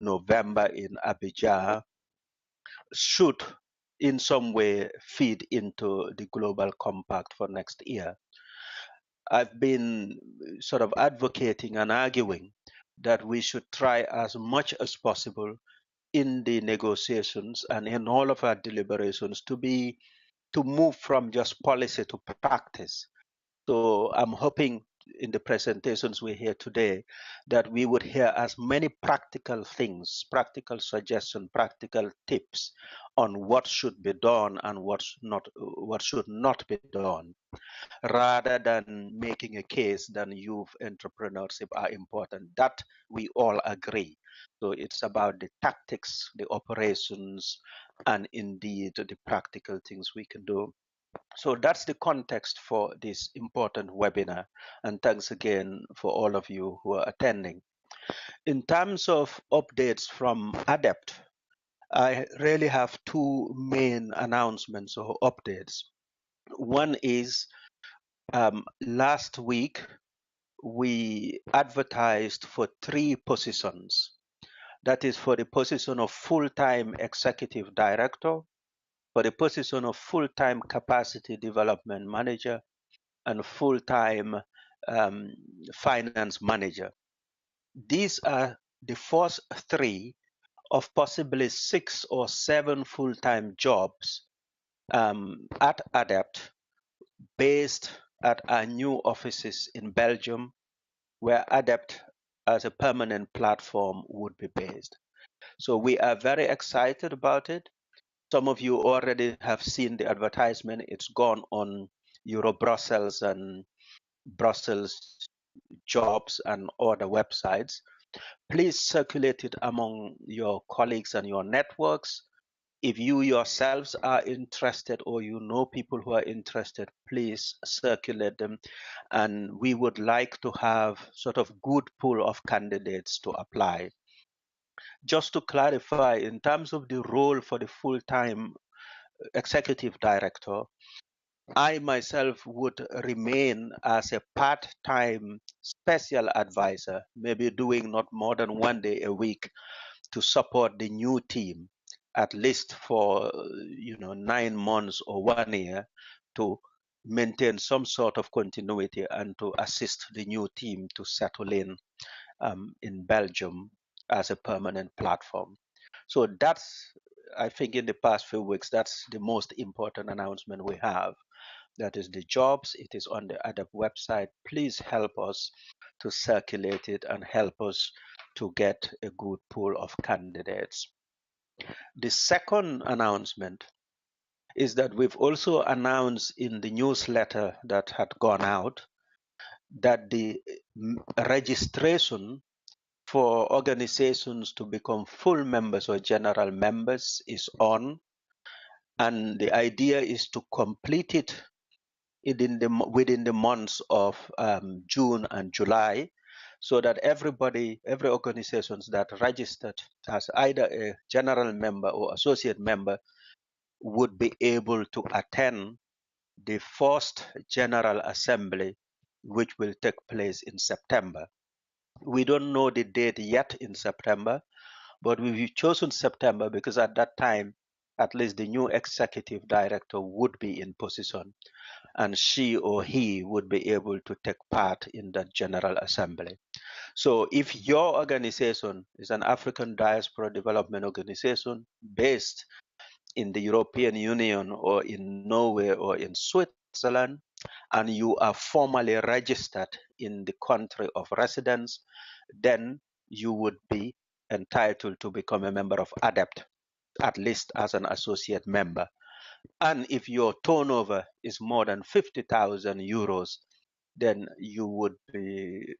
November in Abidjan should in some way feed into the global compact for next year. I've been sort of advocating and arguing that we should try as much as possible in the negotiations and in all of our deliberations to move from just policy to practice. So I'm hoping in the presentations we hear today that we would hear as many practical things, practical suggestions, practical tips on what should be done and what should not be done, rather than making a case that youth entrepreneurship are important. That we all agree. So it's about the tactics, the operations, and indeed the practical things we can do. So that's the context for this important webinar. And thanks again for all of you who are attending. In terms of updates from ADEPT, I really have two main announcements or updates. One is last week, we advertised for 3 positions. That is for the position of full-time executive director, for the position of full-time capacity development manager, and full-time finance manager. These are the first 3 of possibly 6 or 7 full-time jobs at ADEPT, based at our new offices in Belgium, where ADEPT as a permanent platform would be based. So we are very excited about it. Some of you already have seen the advertisement. It's gone on Euro Brussels and Brussels Jobs and other websites. Please circulate it among your colleagues and your networks. If you yourselves are interested or you know people who are interested, please circulate them. And we would like to have sort of good pool of candidates to apply. Just to clarify, in terms of the role for the full-time executive director, I myself would remain as a part-time special advisor, maybe doing not more than 1 day a week to support the new team, at least for 9 months or 1 year, to maintain some sort of continuity and to assist the new team to settle in Belgium as a permanent platform. So that's, I think, in the past few weeks, that's the most important announcement we have. That is the jobs. It is on the ADEPT website. Please help us to circulate it and help us to get a good pool of candidates. The second announcement is that we've also announced in the newsletter that had gone out that the registration for organizations to become full members or general members is on, and the idea is to complete it within the months of June and July, so that every organizations that registered as either a general member or associate member would be able to attend the first General Assembly, which will take place in September. We don't know the date yet in September, but we've chosen September because at that time, at least the new executive director would be in position, and she or he would be able to take part in that General Assembly. So if your organization is an African Diaspora Development Organization based in the European Union or in Norway or in Switzerland, and you are formally registered in the country of residence, then you would be entitled to become a member of ADEPT, at least as an associate member. And if your turnover is more than 50,000 euros, then you would be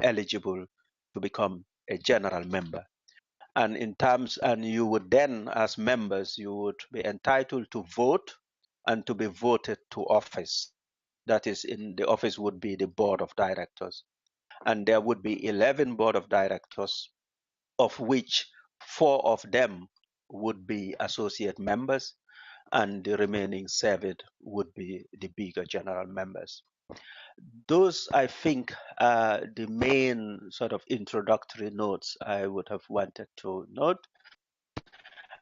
eligible to become a general member. And you would then, as members, you would be entitled to vote and to be voted to office. That is, in the office would be the board of directors. And there would be 11 board of directors, of which 4 of them would be associate members, and the remaining 7 would be the bigger general members. Those, I think, are the main sort of introductory notes I would have wanted to note.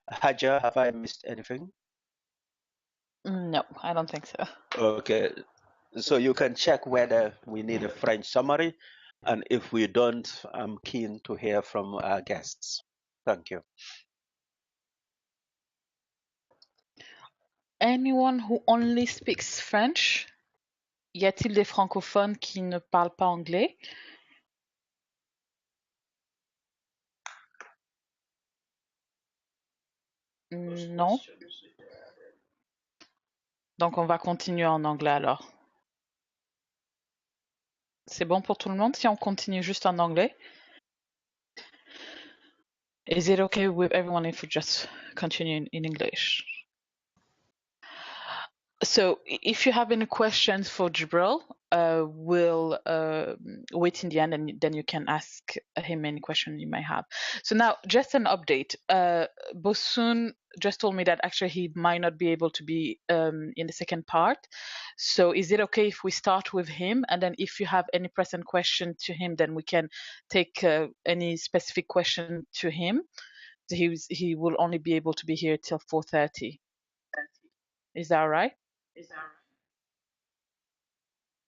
Haja, have I missed anything? No, I don't think so. Okay, so you can check whether we need a French summary, and if we don't, I'm keen to hear from our guests. Thank you. Anyone who only speaks French? Y a-t-il des francophones qui ne parlent pas anglais? Non. Donc on va continuer en anglais alors. C'est bon pour tout le monde si on continue juste en anglais? Is it okay with everyone if we just continue in English? So if you have any questions for Jibril, we'll wait in the end and then you can ask him any question you may have. So now, just an update. Bosun just told me that actually he might not be able to be in the second part. So is it okay if we start with him? And then if you have any present question to him, then we can take any specific question to him. He will only be able to be here till 4:30. Is that all right?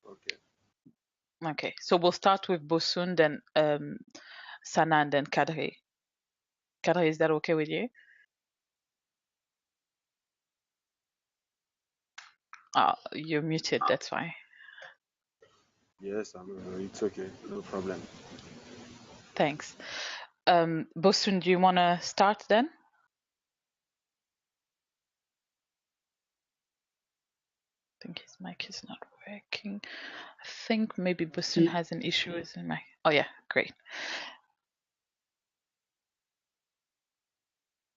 Okay. Okay, so we'll start with Bosun, then Sana, and then Kadri. Kadri, is that okay with you? You're muted, that's why. Yes, it's okay, no problem. Thanks. Bosun, do you want to start then? I think his mic is not working. I think maybe Bosun has an issue with his mic. Oh yeah, great.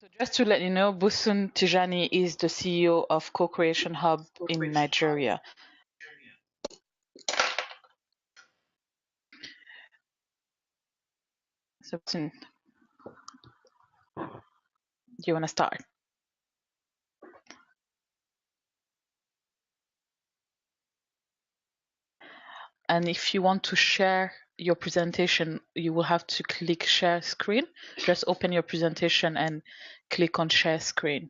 So just to let you know, Bosun Tijani is the CEO of Co-Creation Hub in Nigeria. So Bosun, do you want to start? And if you want to share your presentation, you will have to click share screen. Just open your presentation and click on share screen.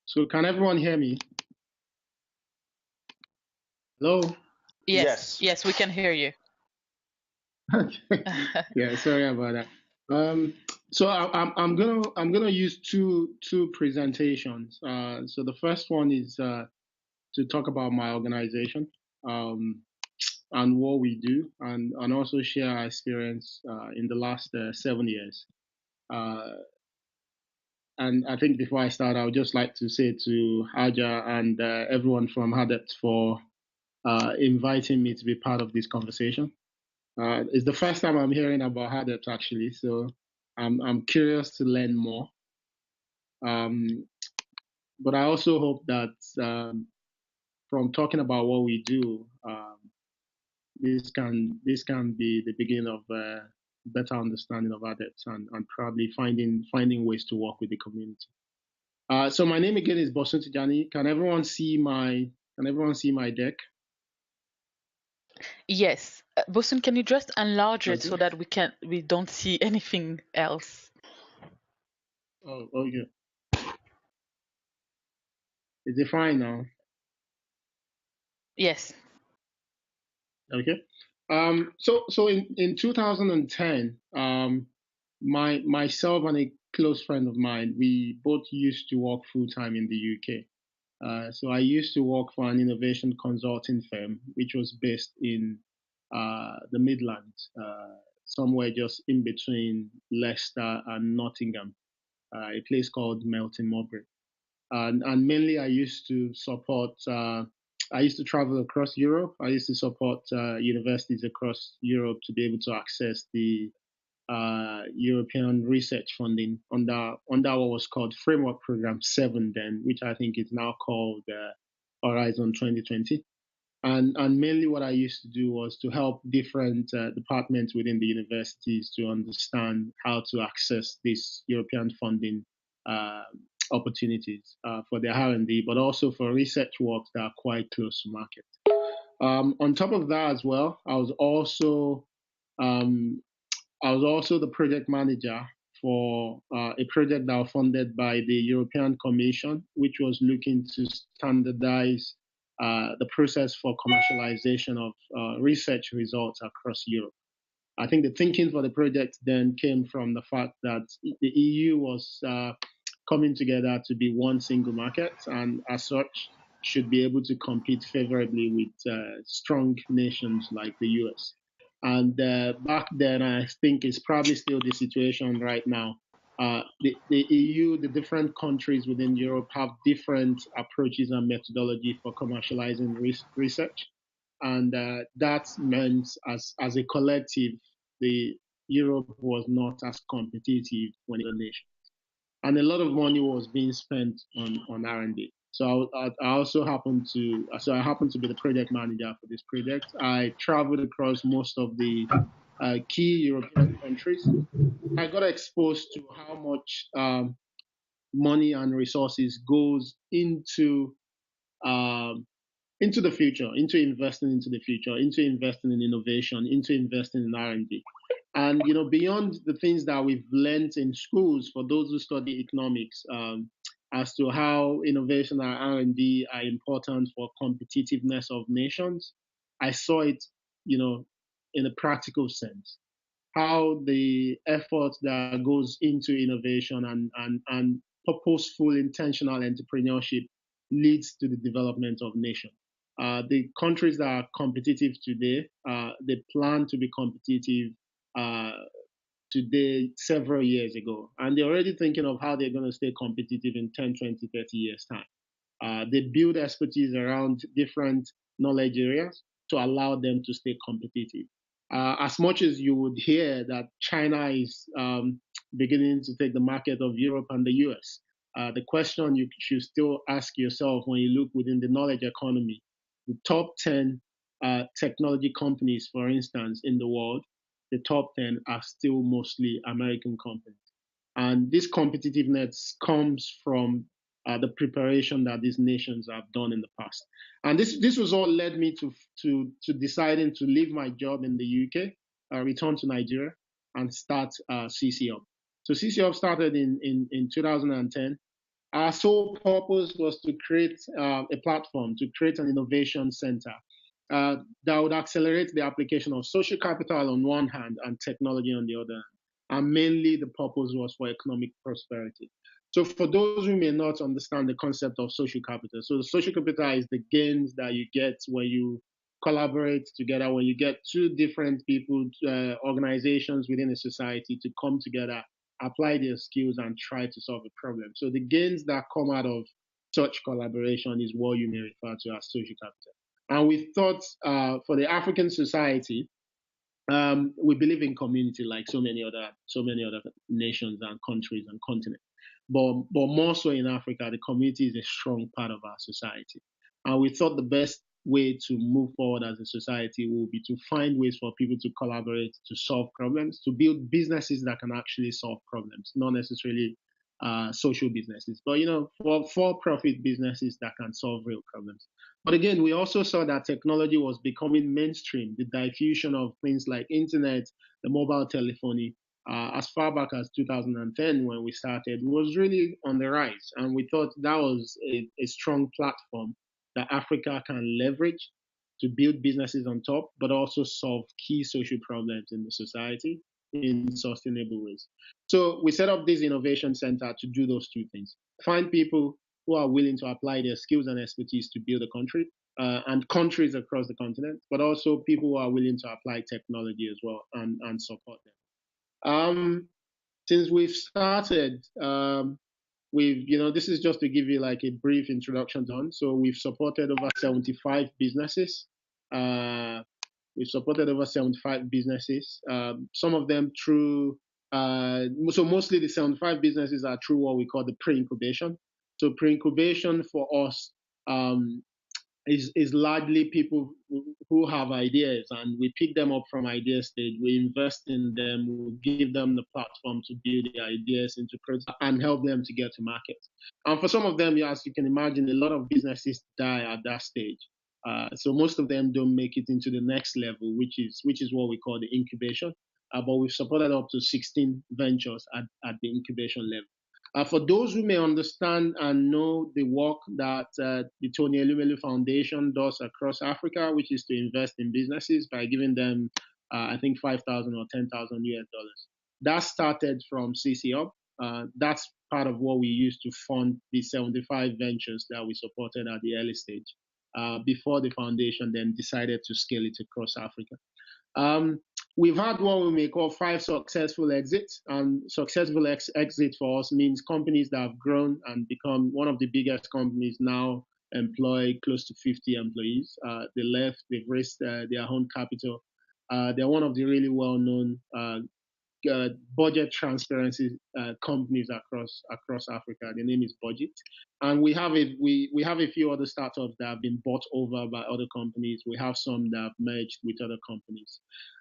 So can everyone hear me? Hello? Yes, yes, we can hear you. Okay. Yeah, sorry about that. So I'm gonna use two presentations. So the first one is to talk about my organization and what we do, and also share our experience in the last 7 years. And I think before I start, I would just like to say to Haja and everyone from ADEPT for inviting me to be part of this conversation. It's the first time I'm hearing about ADEPT actually, so I'm curious to learn more. But I also hope that from talking about what we do, this can be the beginning of better understanding of ADEPT and probably finding ways to work with the community. So my name again is Bosun Tijani. Can everyone see my deck? Yes. Bosun, can you just enlarge it Okay. so that we don't see anything else? Oh, okay. Is it fine now? Yes. Okay. So in 2010, myself and a close friend of mine, we both used to work full time in the UK. So I used to work for an innovation consulting firm, which was based in the Midlands, somewhere just in between Leicester and Nottingham, a place called Melton Mowbray. And mainly I used to support I used to travel across Europe. I used to support universities across Europe to be able to access the European research funding under what was called Framework Program 7 then, which I think is now called Horizon 2020. And mainly what I used to do was to help different departments within the universities to understand how to access this European funding opportunities for their R&D, but also for research work that are quite close to market. On top of that as well, I was also the project manager for a project that was funded by the European Commission, which was looking to standardize the process for commercialization of research results across Europe. I think the thinking for the project then came from the fact that the EU was coming together to be one single market, and as such, should be able to compete favorably with strong nations like the US. And back then, I think it's probably still the situation right now. The EU, the different countries within Europe have different approaches and methodology for commercializing research. And that meant as a collective, the Europe was not as competitive when it was a nation. And a lot of money was being spent on R&D. So I also happened to be the project manager for this project. I traveled across most of the key European countries. I got exposed to how much money and resources goes into the future, into investing into the future, into investing in innovation, into investing in R&D. And beyond the things that we've learned in schools, for those who study economics, as to how innovation and R&D are important for competitiveness of nations, I saw it, in a practical sense. How the effort that goes into innovation and purposeful, intentional entrepreneurship leads to the development of nations. The countries that are competitive today, they plan to be competitive today several years ago. And they're already thinking of how they're going to stay competitive in 10, 20, 30 years' time. They build expertise around different knowledge areas to allow them to stay competitive. As much as you would hear that China is beginning to take the market of Europe and the US, the question you should still ask yourself when you look within the knowledge economy, the top 10 technology companies, for instance, in the world, the top 10 are still mostly American companies. And this competitiveness comes from the preparation that these nations have done in the past. And this was all led me to deciding to leave my job in the UK, return to Nigeria, and start CCUP. So CCUP started in 2010. Our sole purpose was to create a platform, to create an innovation center that would accelerate the application of social capital on one hand and technology on the other hand. And mainly the purpose was for economic prosperity. So for those who may not understand the concept of social capital, so the social capital is the gains that you get when you collaborate together, when you get two different people, organizations within a society to come together, apply their skills and try to solve a problem. So the gains that come out of such collaboration is what you may refer to as social capital. And we thought for the African society, we believe in community like so many other nations and countries and continents. But more so in Africa, the community is a strong part of our society. And we thought the best way to move forward as a society will be to find ways for people to collaborate, to solve problems, to build businesses that can actually solve problems, not necessarily social businesses, but for-profit businesses that can solve real problems. But again, we also saw that technology was becoming mainstream. The diffusion of things like internet, the mobile telephony, as far back as 2010 when we started, was really on the rise. And we thought that was a strong platform that Africa can leverage to build businesses on top, but also solve key social problems in the society in sustainable ways. So we set up this innovation center to do those two things: find people who are willing to apply their skills and expertise to build a country and countries across the continent, but also people who are willing to apply technology as well and support them. Since we've started, this is just to give you like a brief introduction on. So we've supported over 75 businesses. We've supported over 75 businesses. Some of them through, so mostly the 75 businesses are through what we call the pre-incubation. So pre-incubation for us, is largely people who have ideas, and we pick them up from idea stage. We invest in them, we give them the platform to build the ideas into product and help them to get to market. And for some of them, as you can imagine, a lot of businesses die at that stage. So most of them don't make it into the next level, which is what we call the incubation. But we've supported up to 16 ventures at the incubation level. For those who may understand and know the work that the Tony Elumelu Foundation does across Africa, which is to invest in businesses by giving them, I think, $5,000 or $10,000 US dollars. That started from CCUp. That's part of what we used to fund the 75 ventures that we supported at the early stage, before the foundation then decided to scale it across Africa. We've had what we may call 5 successful exits, and successful exit for us means companies that have grown and become one of the biggest companies now, employ close to 50 employees. They've raised their own capital. They're one of the really well-known budget transparency companies across Africa. The name is Budget, and we have a few other startups that have been bought over by other companies. We have some that have merged with other companies.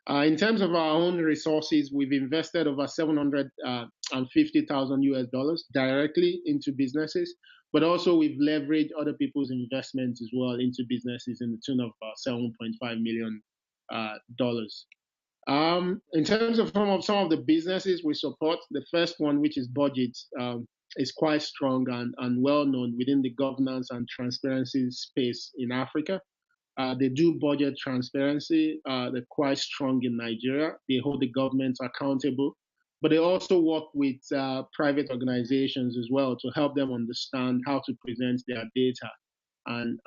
In terms of our own resources, we've invested over $750,000 US dollars directly into businesses, but also we've leveraged other people's investments as well into businesses in the tune of about $7.5 million dollars. In terms of some of the businesses we support, the first one, which is Budget, is quite strong and well known within the governance and transparency space in Africa. They do budget transparency. They're quite strong in Nigeria. They hold the governments accountable, but they also work with private organizations as well to help them understand how to present their data and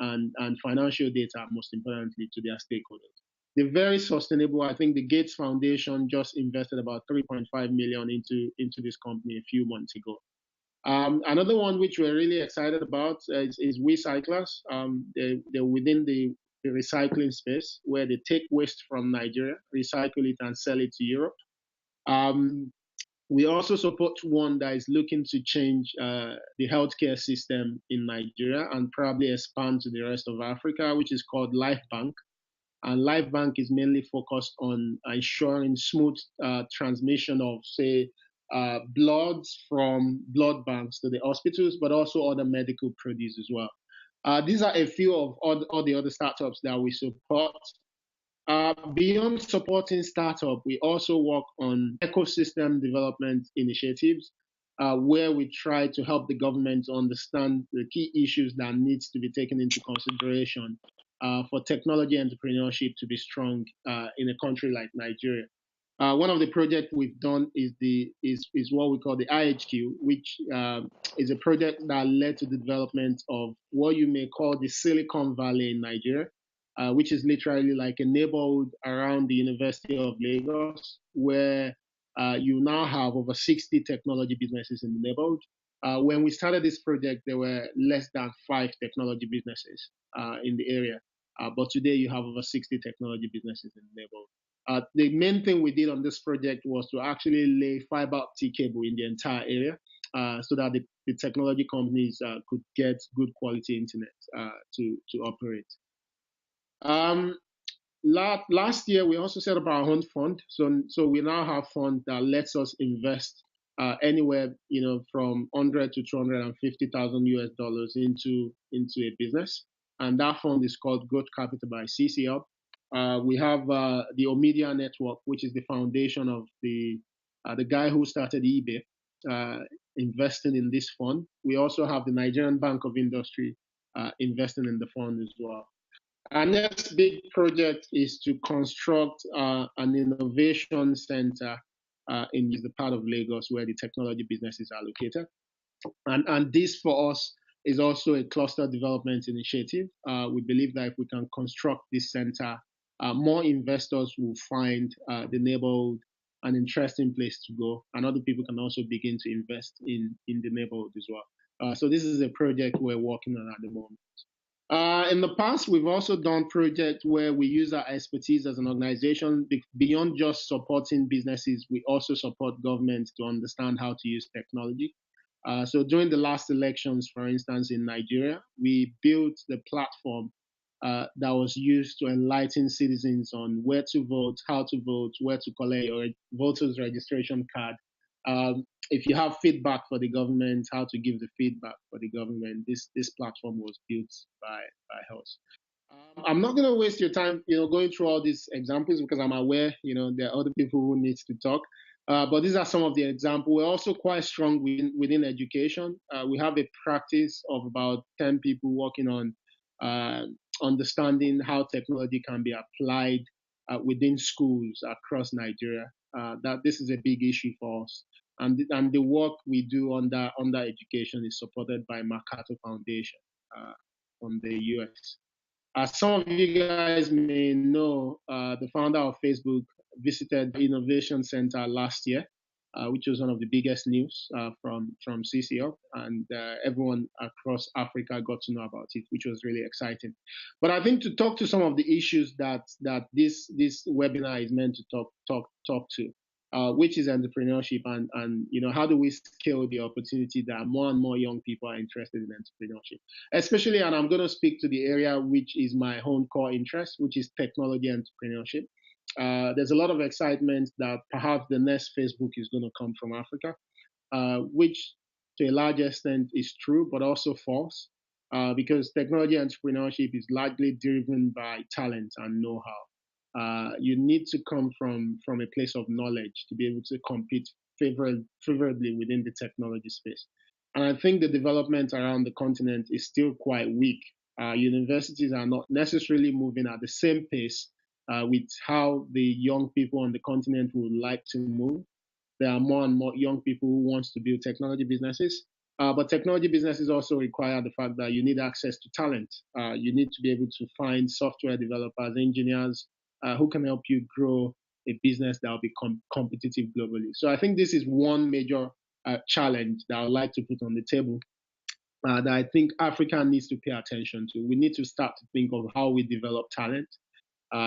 financial data, most importantly, to their stakeholders. They're very sustainable. I think the Gates Foundation just invested about $3.5 million into this company a few months ago. Another one which we're really excited about is Recyclers. They're within the recycling space, where they take waste from Nigeria, recycle it, and sell it to Europe. We also support one that is looking to change the healthcare system in Nigeria and probably expand to the rest of Africa, which is called LifeBank. And LifeBank is mainly focused on ensuring smooth transmission of, say, bloods from blood banks to the hospitals, but also other medical produce as well. These are a few of all the other startups that we support. Beyond supporting startup, we also work on ecosystem development initiatives, where we try to help the government to understand the key issues that needs to be taken into consideration for technology entrepreneurship to be strong in a country like Nigeria. One of the projects we've done is what we call the IHQ, which is a project that led to the development of what you may call the Silicon Valley in Nigeria, which is literally like a neighborhood around the University of Lagos, where you now have over 60 technology businesses in the neighborhood. When we started this project, there were less than 5 technology businesses in the area, but today you have over 60 technology businesses in the neighborhood. The main thing we did on this project was to actually lay fiber optic cable in the entire area, so that the technology companies could get good quality internet to operate. Last year, we also set up our own fund. So we now have fund that lets us invest anywhere, from 100 to 250,000 US dollars into a business, and that fund is called Growth Capital by CCUp. We have the Omedia Network, which is the foundation of the guy who started eBay, investing in this fund. We also have the Nigerian Bank of Industry investing in the fund as well. Our next big project is to construct an innovation center in the part of Lagos where the technology businesses are located. And this for us is also a cluster development initiative. We believe that if we can construct this center, more investors will find the neighborhood an interesting place to go, and other people can also begin to invest in the neighborhood as well. So this is a project we're working on at the moment. In the past, we've also done projects where we use our expertise as an organization. Beyond just supporting businesses, we also support governments to understand how to use technology. So during the last elections, for instance, in Nigeria, we built the platform that was used to enlighten citizens on where to vote, how to vote, where to collect your voter's registration card. If you have feedback for the government, how to give the feedback for the government. This platform was built by us. I'm not going to waste your time, going through all these examples because I'm aware, there are other people who need to talk. But these are some of the examples. We're also quite strong within education. We have a practice of about 10 people working on understanding how technology can be applied within schools across Nigeria. That this is a big issue for us. And the work we do under education is supported by Mercator Foundation from the US. As some of you guys may know, the founder of Facebook visited the Innovation Center last year, which was one of the biggest news from CCL, and everyone across Africa got to know about it, which was really exciting. But I think to talk to some of the issues that this webinar is meant to talk to, which is entrepreneurship, and how do we scale the opportunity that more and more young people are interested in entrepreneurship, especially, and I'm going to speak to the area which is my own core interest, which is technology entrepreneurship. There's a lot of excitement that perhaps the next Facebook is going to come from Africa, which to a large extent is true, but also false, because technology entrepreneurship is largely driven by talent and know-how. You need to come from a place of knowledge to be able to compete favorably within the technology space. And I think the development around the continent is still quite weak. Universities are not necessarily moving at the same pace with how the young people on the continent would like to move. There are more and more young people who want to build technology businesses. But technology businesses also require the fact that you need access to talent. You need to be able to find software developers, engineers who can help you grow a business that will be competitive globally. So I think this is one major challenge that I would like to put on the table that I think Africa needs to pay attention to. We need to start to think of how we develop talent.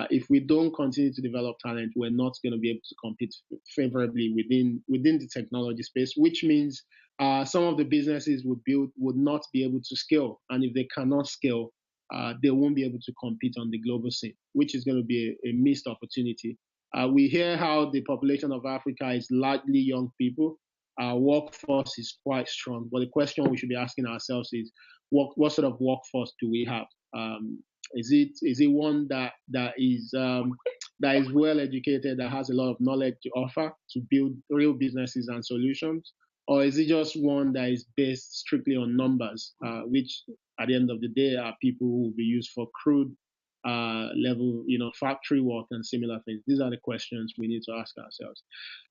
If we don't continue to develop talent, we're not going to be able to compete favorably within the technology space, which means some of the businesses we build would not be able to scale. And if they cannot scale, they won't be able to compete on the global scene, which is going to be a missed opportunity. We hear how the population of Africa is largely young people. Our workforce is quite strong. But the question we should be asking ourselves is, what sort of workforce do we have? Is it one that is well educated, that has a lot of knowledge to offer to build real businesses and solutions, or is it just one that is based strictly on numbers, which at the end of the day are people who will be used for crude level, factory work and similar things? These are the questions we need to ask ourselves.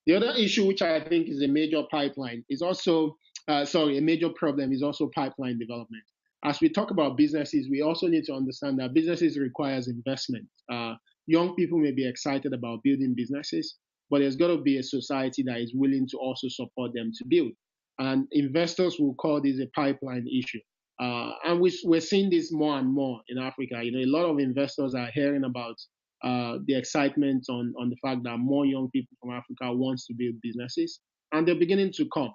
The other issue, which I think is a major pipeline, is also a major problem, is also pipeline development. As we talk about businesses, we also need to understand that businesses requires investment. Young people may be excited about building businesses, but there's got to be a society that is willing to also support them to build. And investors will call this a pipeline issue. And we're seeing this more and more in Africa. A lot of investors are hearing about the excitement on the fact that more young people from Africa wants to build businesses, and they're beginning to come.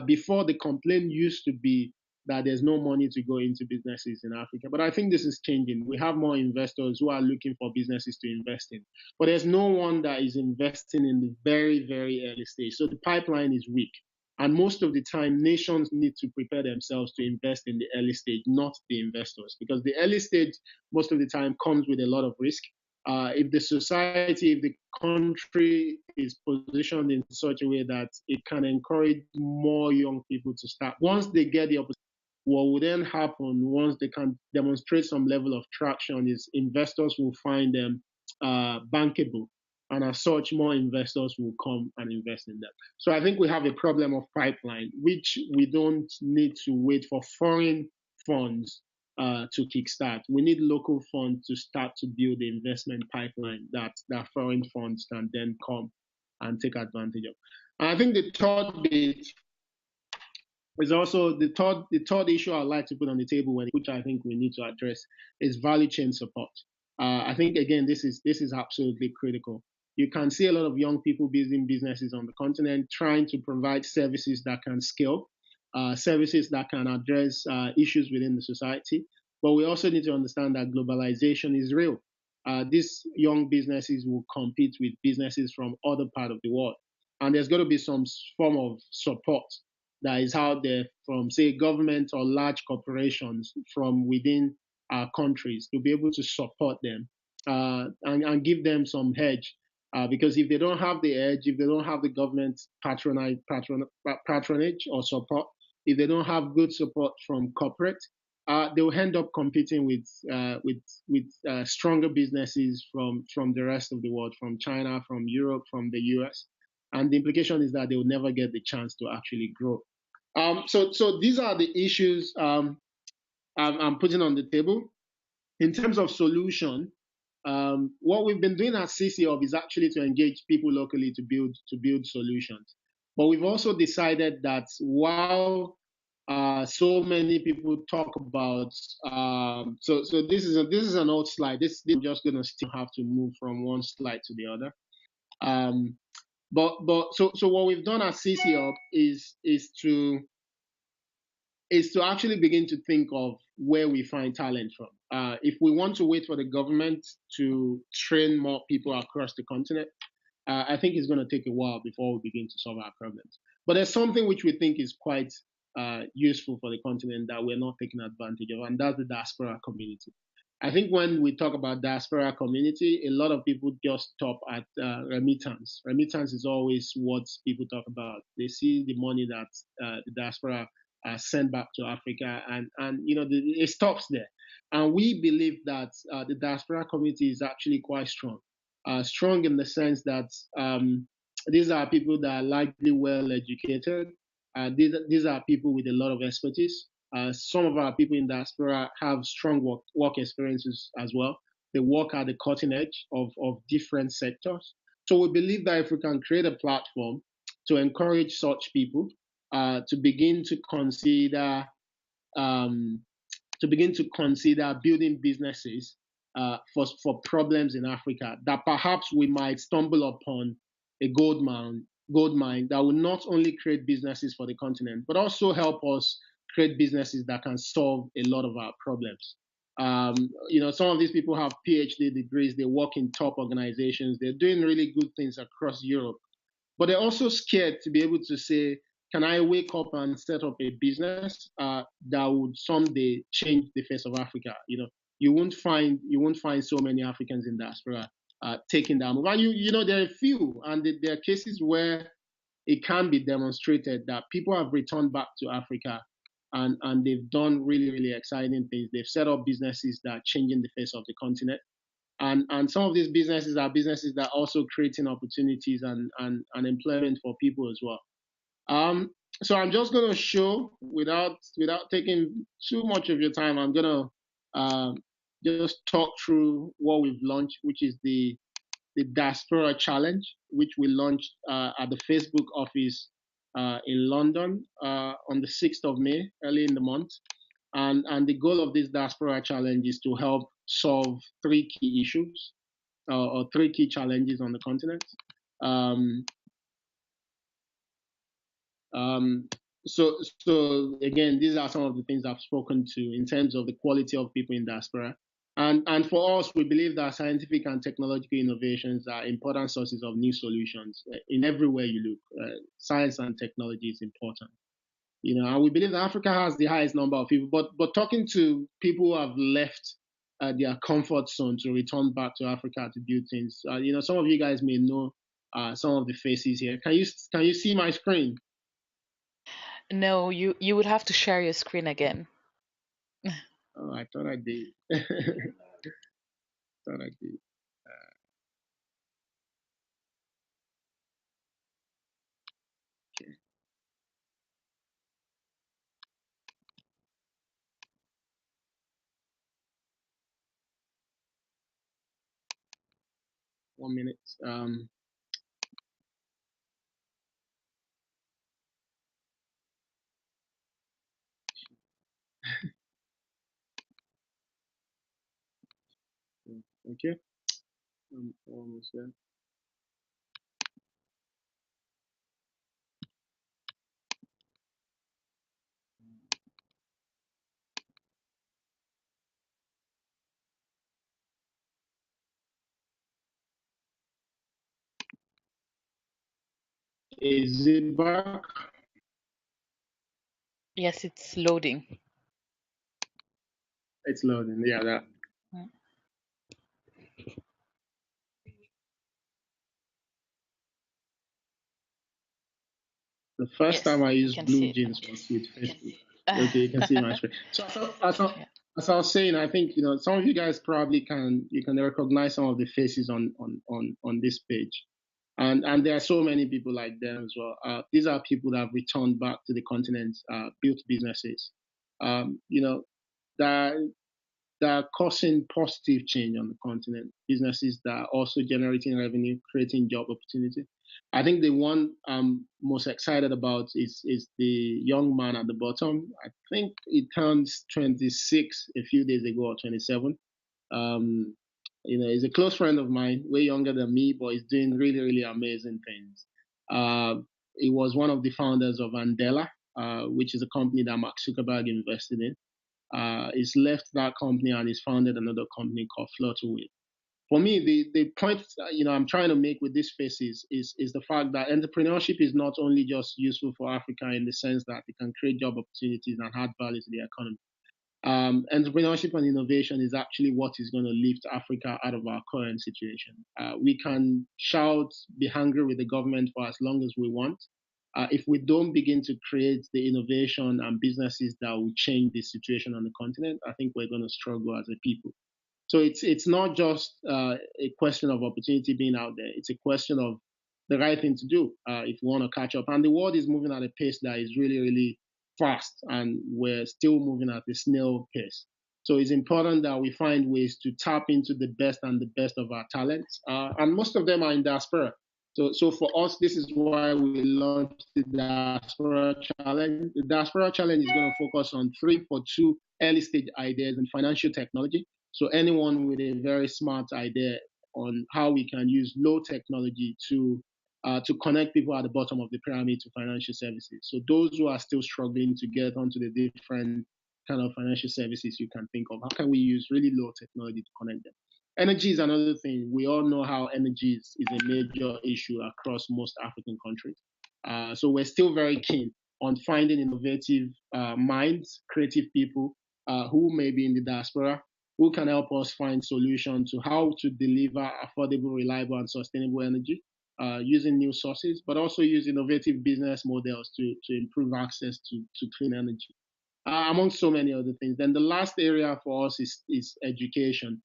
Before, the complaint used to be that there's no money to go into businesses in Africa. But I think this is changing. We have more investors who are looking for businesses to invest in. But there's no one that is investing in the very, very early stage. So the pipeline is weak. And most of the time, nations need to prepare themselves to invest in the early stage, not the investors. Because the early stage, most of the time, comes with a lot of risk. If the society, if the country is positioned in such a way that it can encourage more young people to start, once they get the opportunity, what will then happen once they can demonstrate some level of traction is investors will find them bankable. And as such, more investors will come and invest in them. So I think we have a problem of pipeline, which we don't need to wait for foreign funds to kickstart. We need local funds to start to build the investment pipeline that foreign funds can then come and take advantage of. And I think the third bit It's also the third issue I'd like to put on the table, which I think we need to address, is value chain support. I think again this is absolutely critical. You can see a lot of young people building businesses on the continent, trying to provide services that can scale, services that can address issues within the society. But we also need to understand that globalization is real. These young businesses will compete with businesses from other parts of the world, and there's got to be some form of support that is out there from, say, government or large corporations from within our countries to be able to support them and give them some hedge. Because if they don't have the edge, if they don't have the government patronage or support, if they don't have good support from corporate, they will end up competing with stronger businesses from the rest of the world, from China, from Europe, from the US, and the implication is that they will never get the chance to actually grow. So these are the issues I'm putting on the table. In terms of solution, what we've been doing at CCOB is actually to engage people locally to build solutions. But we've also decided that while so many people talk about, so this is an old slide. This I'm just gonna still have to move from one slide to the other. So what we've done at CCOB is to actually begin to think of where we find talent from. If we want to wait for the government to train more people across the continent, I think it's going to take a while before we begin to solve our problems. But there's something which we think is quite useful for the continent that we're not taking advantage of, and that's the diaspora community. I think when we talk about diaspora community, a lot of people just stop at remittance. Remittance is always what people talk about. They see the money that the diaspora sent back to Africa, and it stops there. And we believe that the diaspora community is actually quite strong. Strong in the sense that these are people that are likely well educated. These are people with a lot of expertise. Some of our people in diaspora have strong work experiences as well. They work at the cutting edge of different sectors. So we believe that if we can create a platform to encourage such people to begin to consider building businesses for problems in Africa, that perhaps we might stumble upon a gold mine that will not only create businesses for the continent, but also help us create businesses that can solve a lot of our problems. Some of these people have PhD degrees, they work in top organizations, they're doing really good things across Europe, but they're also scared to be able to say, can I wake up and set up a business that would someday change the face of Africa? You won't find so many Africans in diaspora taking that move. And there are a few, and there are cases where it can be demonstrated that people have returned back to Africa and they've done really, really exciting things. They've set up businesses that are changing the face of the continent. And some of these businesses are businesses that are also creating opportunities and employment for people as well. So I'm just going to show, without taking too much of your time, I'm going to just talk through what we've launched, which is the Diaspora Challenge, which we launched at the Facebook office in London on the 6th of May, early in the month. And the goal of this Diaspora Challenge is to help solve three key issues or three key challenges on the continent. So again, these are some of the things I've spoken to in terms of the quality of people in diaspora. And for us, we believe that scientific and technological innovations are important sources of new solutions in everywhere you look. Science and technology is important. And we believe that Africa has the highest number of people, but talking to people who have left their comfort zone to return back to Africa to do things, some of you guys may know some of the faces here. Can you see my screen? No, you would have to share your screen again. Oh, I thought I did. Thought I did. Okay. One minute. Okay, I'm almost there. Is it back? Yes, it's loading. It's loading. Yeah, that. Mm. The first Yes, time I we used can see blue it jeans was with Facebook. Okay, you can see my screen. So Yeah. as I was saying, I think some of you guys probably can recognize some of the faces on this page, and there are so many people like them as well. These are people that have returned back to the continent, built businesses, that that are causing positive change on the continent, businesses that are also generating revenue, creating job opportunity. I think the one I'm most excited about is the young man at the bottom. I think he turns 26 a few days ago, or 27. He's a close friend of mine, way younger than me, but he's doing really, really amazing things. He was one of the founders of Andela, which is a company that Mark Zuckerberg invested in. He's left that company and he's founded another company called Flutterwave. For me, the point I'm trying to make with this space is the fact that entrepreneurship is not only just useful for Africa in the sense that it can create job opportunities and add value to the economy. Entrepreneurship and innovation is actually what is going to lift Africa out of our current situation. We can shout, be hungry with the government for as long as we want. If we don't begin to create the innovation and businesses that will change the situation on the continent, I think we're going to struggle as a people. So it's not just a question of opportunity being out there. It's a question of the right thing to do if we want to catch up. And the world is moving at a pace that is really, really fast, and we're still moving at a snail pace. So it's important that we find ways to tap into the best and the best of our talents. And most of them are in diaspora. So for us, this is why we launched the Diaspora Challenge. The Diaspora Challenge is going to focus on 3 for 2 early stage ideas in financial technology. So anyone with a very smart idea on how we can use low technology to connect people at the bottom of the pyramid to financial services. So those who are still struggling to get onto the different kind of financial services you can think of, how can we use really low technology to connect them? Energy is another thing. We all know how energy is a major issue across most African countries. So we're still very keen on finding innovative minds, creative people who may be in the diaspora, who can help us find solutions to how to deliver affordable, reliable, and sustainable energy using new sources, but also use innovative business models to improve access to clean energy, among so many other things. Then the last area for us is education.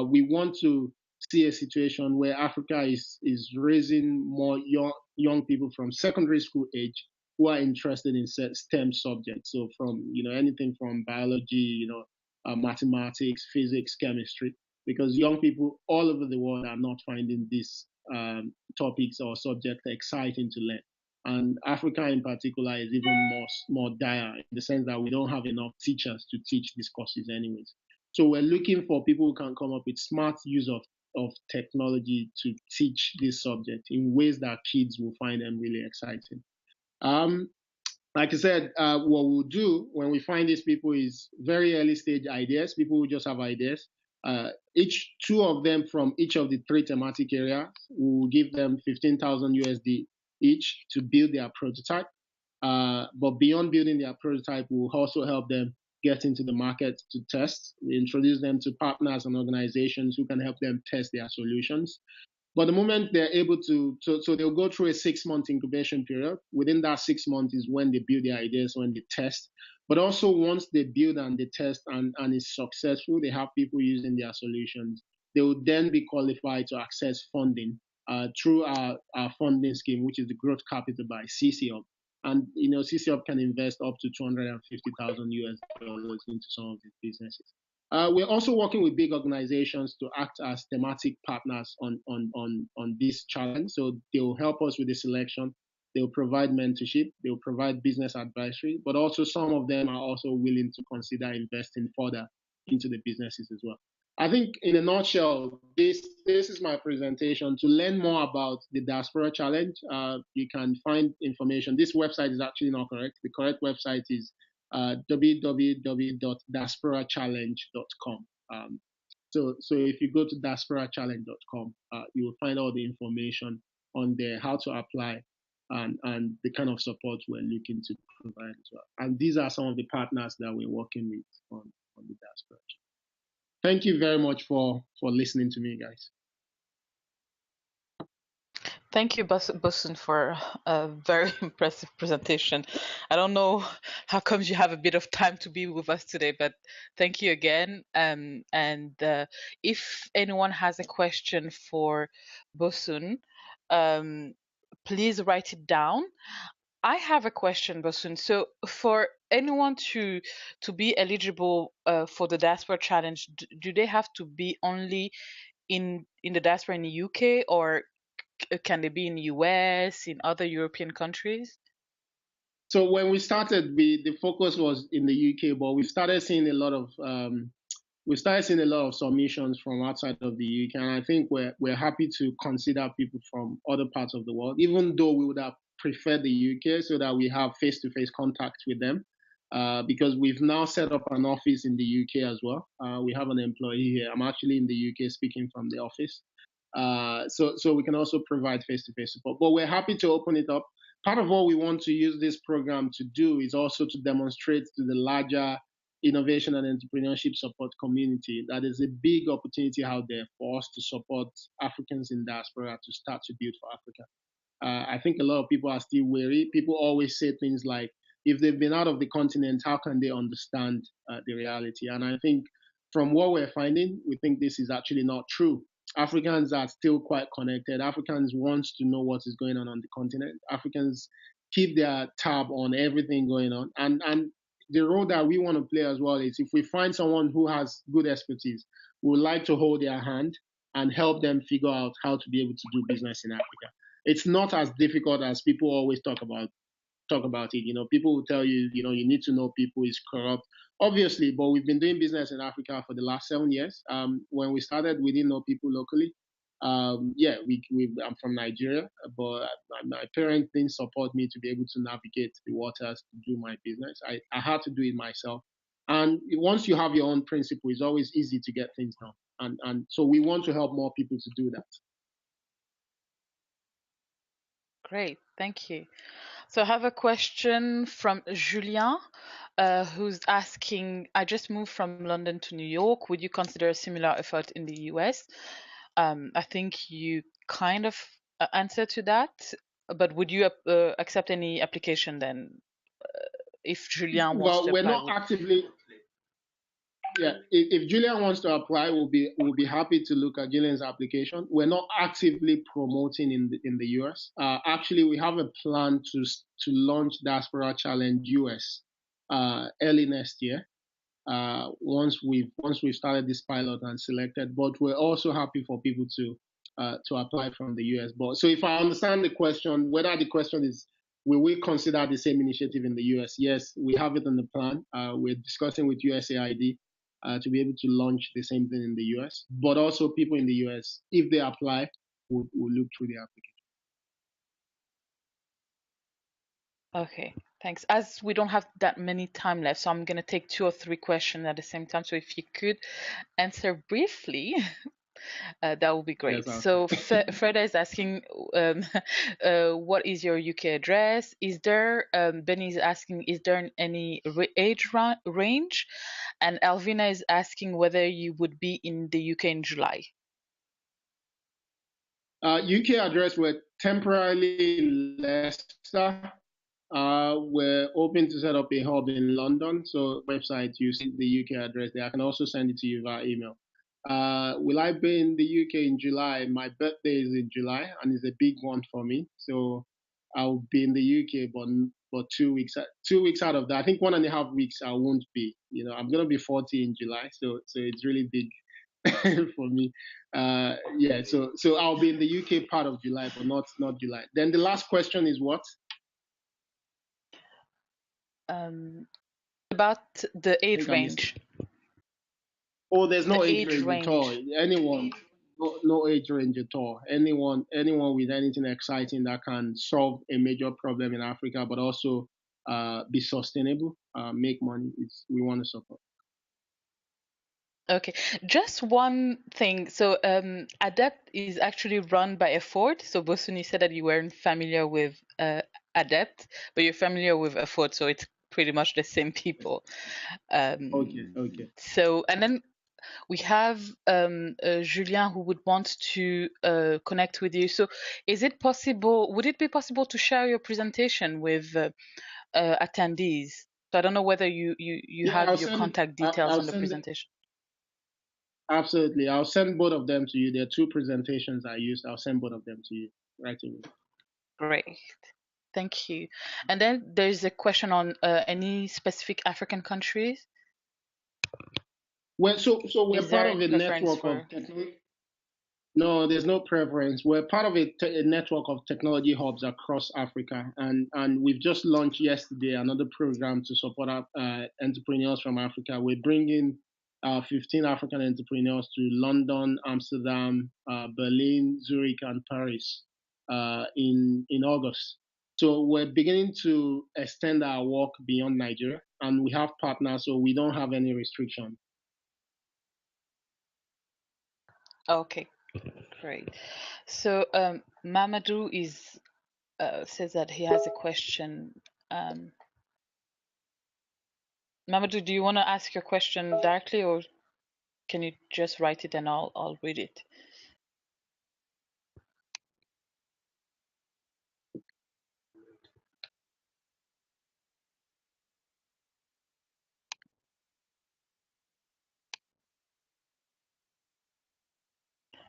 We want to see a situation where Africa is raising more young people from secondary school age who are interested in STEM subjects. So from anything from biology, mathematics, physics, chemistry, because young people all over the world are not finding these topics or subjects exciting to learn. And Africa in particular is even more dire in the sense that we don't have enough teachers to teach these courses anyways. So we're looking for people who can come up with smart use of technology to teach this subject in ways that kids will find them really exciting. Like I said, what we'll do when we find these people is very early stage ideas, people who just have ideas. Each 2 of them from each of the 3 thematic areas, we'll give them 15,000 USD each to build their prototype. But beyond building their prototype, we'll also help them get into the market to test. We introduce them to partners and organizations who can help them test their solutions. But the moment they're able to, so they'll go through a 6-month incubation period. Within that 6 months is when they build their ideas, when they test. But also once they build and they test and it's successful, they have people using their solutions. They will then be qualified to access funding through our funding scheme, which is the Growth Capital by CCOP. And CCOP can invest up to 250,000 US dollars into some of these businesses. We're also working with big organizations to act as thematic partners on this challenge. So they'll help us with the selection. They'll provide mentorship. They'll provide business advisory. But also some of them are also willing to consider investing further into the businesses as well. I think in a nutshell, this is my presentation. To learn more about the Diaspora Challenge, you can find information. This website is actually not correct. The correct website is www.diasporachallenge.com. So if you go to diasporachallenge.com, you will find all the information on there, how to apply, and the kind of support we're looking to provide as well. And these are some of the partners that we're working with on the Diaspora. Thank you very much for listening to me, guys. Thank you, Bosun, for a very impressive presentation. I don't know how comes you have a bit of time to be with us today, but thank you again. And if anyone has a question for Bosun, please write it down. I have a question, Bosun. So for anyone to be eligible for the Diaspora Challenge, do they have to be only in the diaspora in the UK, or can they be in the US, in other European countries? So when we started, the focus was in the UK, but we started seeing a lot of submissions from outside of the UK, and I think we're happy to consider people from other parts of the world, even though we would have preferred the UK so that we have face-to-face contact with them. Because we've now set up an office in the UK as well. We have an employee here. I'm actually in the UK speaking from the office. So we can also provide face-to-face support. But we're happy to open it up. Part of what we want to use this program to do is also to demonstrate to the larger innovation and entrepreneurship support community that is a big opportunity out there for us to support Africans in diaspora to start to build for Africa. I think a lot of people are still wary. People always say things like, if they've been out of the continent, how can they understand the reality? And I think from what we're finding, we think this is actually not true. Africans are still quite connected. Africans want to know what is going on the continent. Africans keep their tab on everything going on. And the role that we want to play as well is, if we find someone who has good expertise, we would like to hold their hand and help them figure out how to be able to do business in Africa. It's not as difficult as people always talk about it. You know, people will tell you, you know, you need to know people is corrupt. Obviously, but we've been doing business in Africa for the last 7 years. When we started, we didn't know people locally. I'm from Nigeria, but my parents didn't support me to be able to navigate the waters to do my business. I had to do it myself. And once you have your own principle, it's always easy to get things done. And so we want to help more people to do that. Great, thank you. So I have a question from Julien, who's asking, I just moved from London to New York. Would you consider a similar effort in the US? I think you kind of answered to that, but would you accept any application then, if Julien wants to apply? Well, we're not actively. Yeah, if Julian wants to apply, we'll be happy to look at Julian's application. We're not actively promoting in the US. Actually, we have a plan to launch Diaspora Challenge US early next year. Once we've started this pilot and selected, but we're also happy for people to apply from the US. But so if I understand the question, whether the question is, will we consider the same initiative in the US? Yes, we have it in the plan. We're discussing with USAID to be able to launch the same thing in the US. But also people in the US, if they apply, we'll look through the application. Okay, thanks. As we don't have that many time left, so I'm going to take 2 or 3 questions at the same time. So if you could answer briefly, that would be great. Yes, so Freda is asking, what is your UK address? Is there, Benny is asking, is there any age range? And Alvina is asking whether you would be in the UK in July. UK address, we're temporarily in Leicester. We're hoping to set up a hub in London. So website, you see the UK address there. I can also send it to you via email. Will I be in the UK in July? My birthday is in July, and it's a big one for me. So I'll be in the UK, but 2 weeks. 2 weeks out of that, I think 1.5 weeks I won't be. You know, I'm gonna be 40 in July, so it's really big for me. Yeah, so I'll be in the UK part of July, but not July. Then the last question is what? About the age range. Oh, there's no The age age range at all. range. Anyone, no age range at all. Anyone with anything exciting that can solve a major problem in Africa, but also be sustainable, make money. We want to support. Okay, just one thing. So, ADEPT is actually run by Effort. So, Bosuni said that you weren't familiar with ADEPT, but you're familiar with Effort. So, it's pretty much the same people. Okay. So, and then we have Julien who would want to connect with you. So, is it possible? Would it be possible to share your presentation with attendees? So, I don't know whether you have your contact details on the presentation. Absolutely. I'll send both of them to you. There are two presentations I used. I'll send both of them to you right away. Great. Thank you. And then there's a question on any specific African countries. Well, so we're Is part there of a network of technology. No, there's no preference. We're part of a network of technology hubs across Africa, and we've just launched yesterday another program to support entrepreneurs from Africa. We're bringing 15 African entrepreneurs to London, Amsterdam, Berlin, Zurich, and Paris in August. So we're beginning to extend our work beyond Nigeria, and we have partners, so we don't have any restriction. Okay, great. So Mamadou says that he has a question. Mamadou, do you want to ask your question directly, or can you just write it and I'll read it?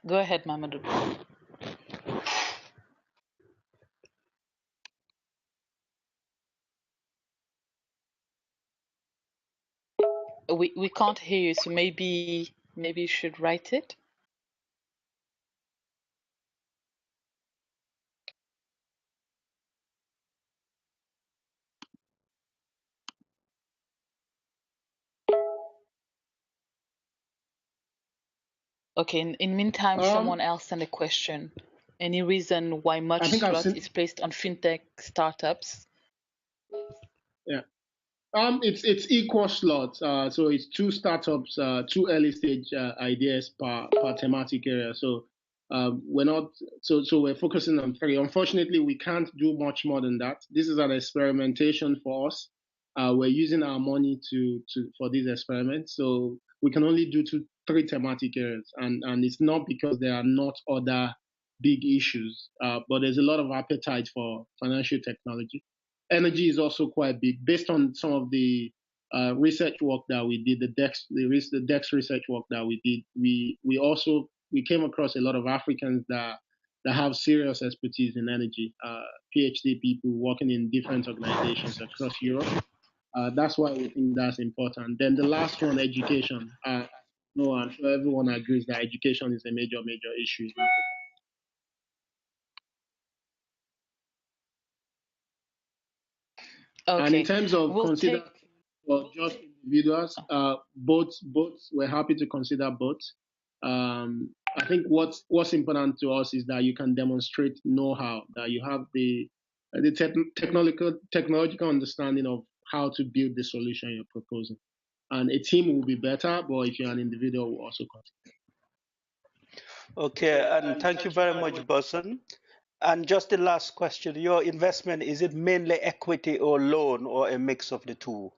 Go ahead, Mamadou. We can't hear you, so maybe you should write it. Okay, in meantime, someone else sent a question. Any reason why much thrust is placed on fintech startups? Yeah. It's equal slots. So it's two startups, two early stage ideas per thematic area. So we're not so we're focusing on three. Unfortunately, we can't do much more than that. This is an experimentation for us. We're using our money for this experiment. So we can only do three thematic areas, and it's not because there are not other big issues, but there's a lot of appetite for financial technology. Energy is also quite big, based on some of the research work that we did, the DEX research work that we did. We came across a lot of Africans that have serious expertise in energy, PhD people working in different organizations across Europe. That's why we think that's important. Then the last one, education. No, I'm sure everyone agrees that education is a major issue in Africa. Okay. And in terms of consider for just individuals, both we're happy to consider both. I think what's important to us is that you can demonstrate know-how, that you have the technological understanding of how to build the solution you're proposing. And a team will be better, but if you're an individual, will also consider. Okay, and thank you very much, Boson. And just the last question, your investment, is it mainly equity or loan or a mix of the two?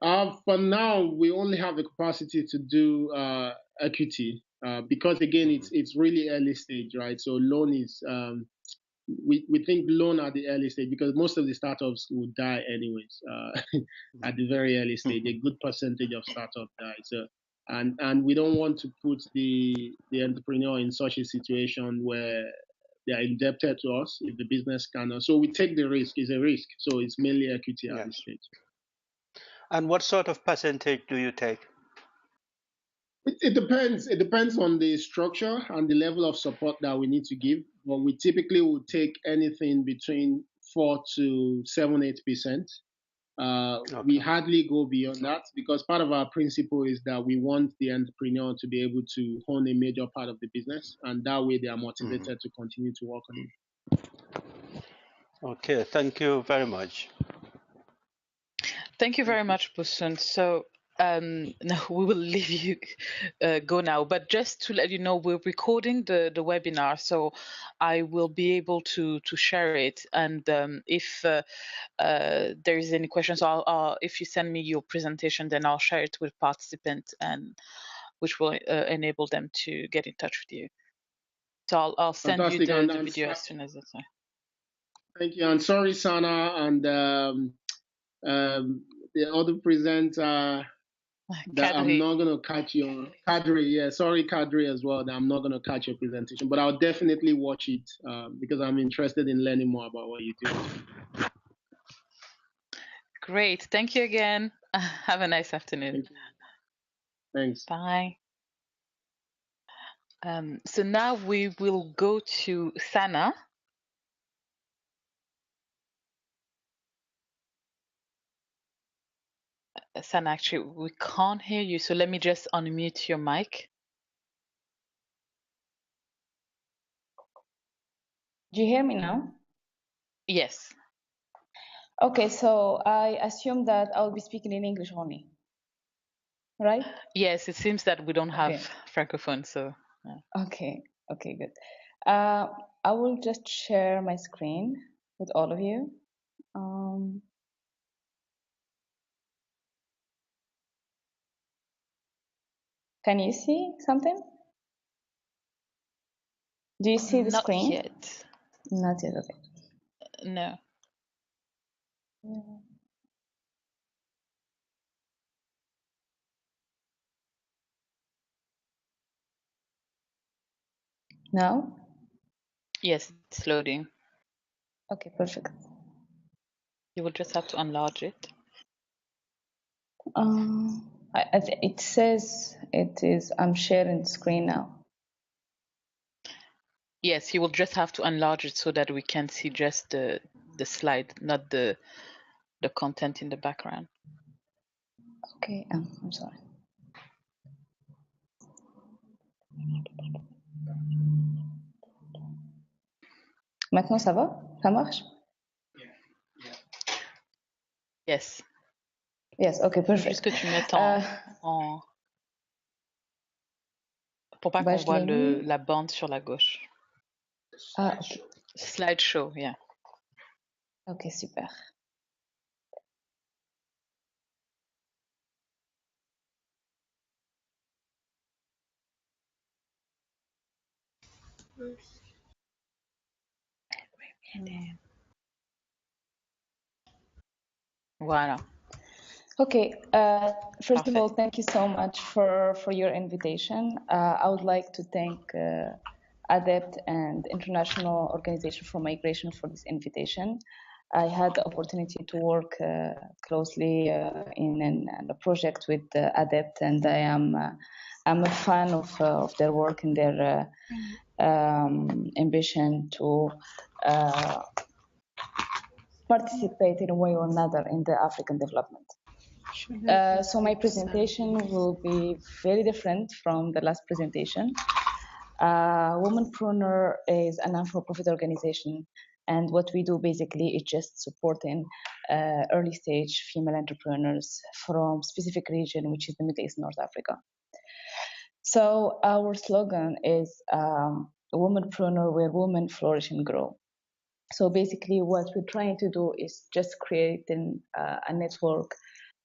For now, we only have the capacity to do equity because, again, it's really early stage, right? So loan is, we think loan at the early stage, because most of the startups will die anyways at the very early stage. A good percentage of startups die. So, and we don't want to put the entrepreneur in such a situation where they are indebted to us if the business cannot. So we take the risk. It's a risk. So it's mainly equity at this stage. And what sort of percentage do you take? It depends. It depends on the structure and the level of support that we need to give. But we typically will take anything between 4 to 7, 8%. We hardly go beyond that because part of our principle is that we want the entrepreneur to be able to own a major part of the business, and that way they are motivated to continue to work on it. Okay, thank you very much. Thank you very much, Busun. So no, we will leave you go now. But just to let you know, we're recording the webinar, so I will be able to share it. And if there is any questions, if you send me your presentation, then I'll share it with participants, and which will enable them to get in touch with you. So I'll send Fantastic. you the video as soon as it's there. Thank you. And sorry, Sana, and the other presenter that I'm not going to catch your Kadri. Yeah, sorry, Kadri, as well. That I'm not going to catch your presentation, but I'll definitely watch it because I'm interested in learning more about what you do. Great. Thank you again. Have a nice afternoon. Thanks. Bye. So now we will go to Sana. Sana, actually, we can't hear you, so let me just unmute your mic. Do you hear me now? Yes. Okay, so I assume that I'll be speaking in English only, right? Yes, it seems that we don't have Francophone, so. Yeah. Okay, good. I will just share my screen with all of you. Can you see something? Do you see the screen? Not yet. Not yet, okay. No. Now? Yes, it's loading. Okay, perfect. You will just have to enlarge it. It says I'm sharing the screen now. Yes, you will just have to enlarge it so that we can see just the slide, not the content in the background. Okay, I'm sorry. Maintenant, ça va? Ça marche? Yes. Yes, okay, perfect. Juste que tu mettes en... Pour pas Bah, qu'on voit la bande sur la gauche. Ah, ok. Slideshow, yeah. Ok, super. Voilà. Okay, first of all, thank you so much for your invitation. I would like to thank ADEPT and International Organization for Migration for this invitation. I had the opportunity to work closely in a project with ADEPT, and I'm a fan of their work and their ambition to participate in a way or another in the African development. So my presentation will be very different from the last presentation. Womanpreneur is a non-for-profit organization, and what we do basically is just supporting early stage female entrepreneurs from specific region, which is the Middle East, North Africa. So our slogan is Womanpreneur, where women flourish and grow. So basically what we're trying to do is just creating a network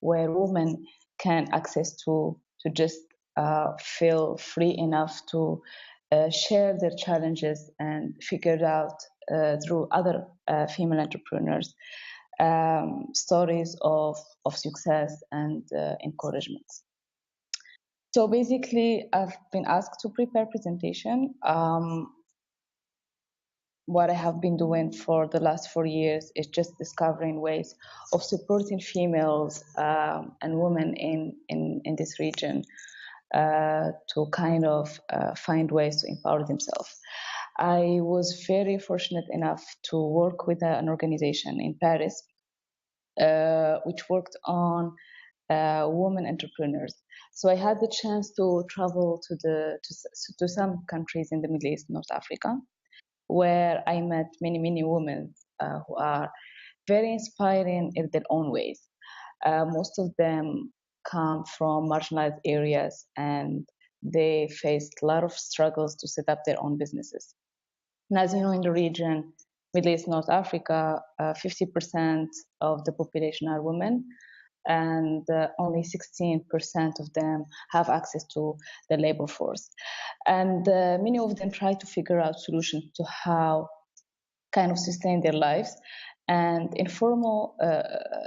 where women can access to just feel free enough to share their challenges and figure it out through other female entrepreneurs, stories of success and encouragement. So basically, I've been asked to prepare a presentation. What I have been doing for the last 4 years is just discovering ways of supporting females and women in this region to kind of find ways to empower themselves. I was very fortunate enough to work with an organization in Paris which worked on women entrepreneurs. So I had the chance to travel to some countries in the Middle East, North Africa, where I met many women who are very inspiring in their own ways. Most of them come from marginalized areas, and they faced a lot of struggles to set up their own businesses. And as you know, in the region, Middle East, North Africa, 50% of the population are women, and only 16% of them have access to the labor force. And many of them try to figure out solutions to how kind of sustain their lives. And informal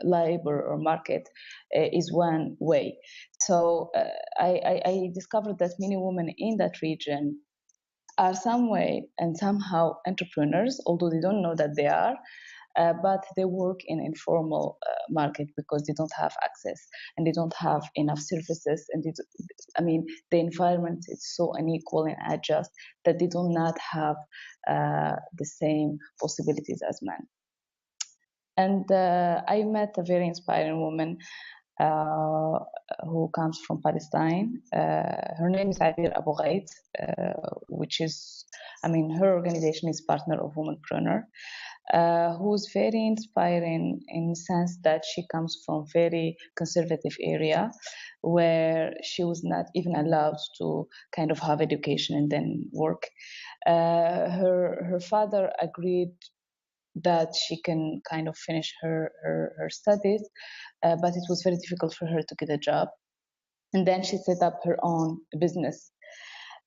labor or market is one way. So I discovered that many women in that region are some way and somehow entrepreneurs, although they don't know that they are, but they work in informal market because they don't have access and they don't have enough services. And the environment is so unequal and unjust that they do not have the same possibilities as men. And I met a very inspiring woman who comes from Palestine. Her name is Abir Abu Ghait, which is, her organization is Partner of Womanpreneur, who's very inspiring in the sense that she comes from very conservative area where she was not even allowed to kind of have education and then work. Her father agreed that she can kind of finish her studies, but it was very difficult for her to get a job. And then she set up her own business.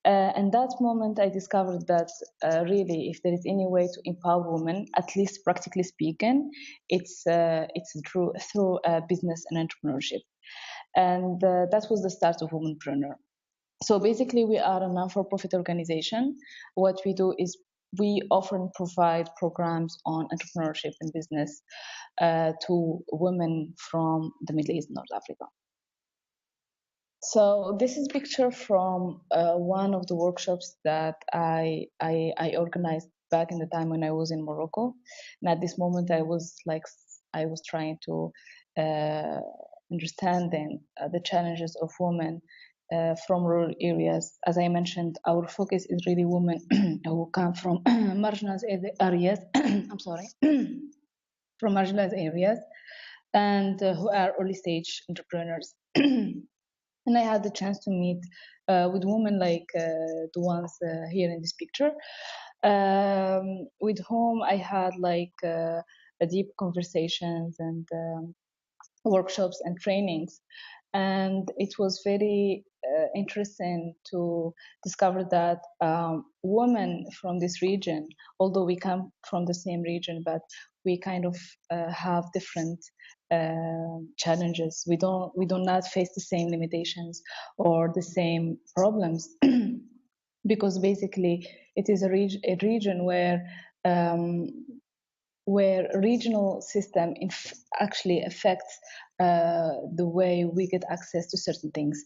And that moment I discovered that really, if there is any way to empower women, at least practically speaking, it's through business and entrepreneurship. And that was the start of Womanpreneur. So basically, we are a non-for-profit organization. What we do is we often provide programs on entrepreneurship and business to women from the Middle East and North Africa. So this is a picture from one of the workshops that I organized back in the time when I was in Morocco. And at this moment, I was trying to understanding the challenges of women from rural areas. As I mentioned, our focus is really women who come from marginalized areas. I'm sorry, from marginalized areas, and who are early stage entrepreneurs. And I had the chance to meet with women like the ones here in this picture, with whom I had a deep conversations and workshops and trainings. And it was very interesting to discover that women from this region, although we come from the same region, but we kind of have different challenges. We do not face the same limitations or the same problems because basically it is a region where regional system actually affects the way we get access to certain things.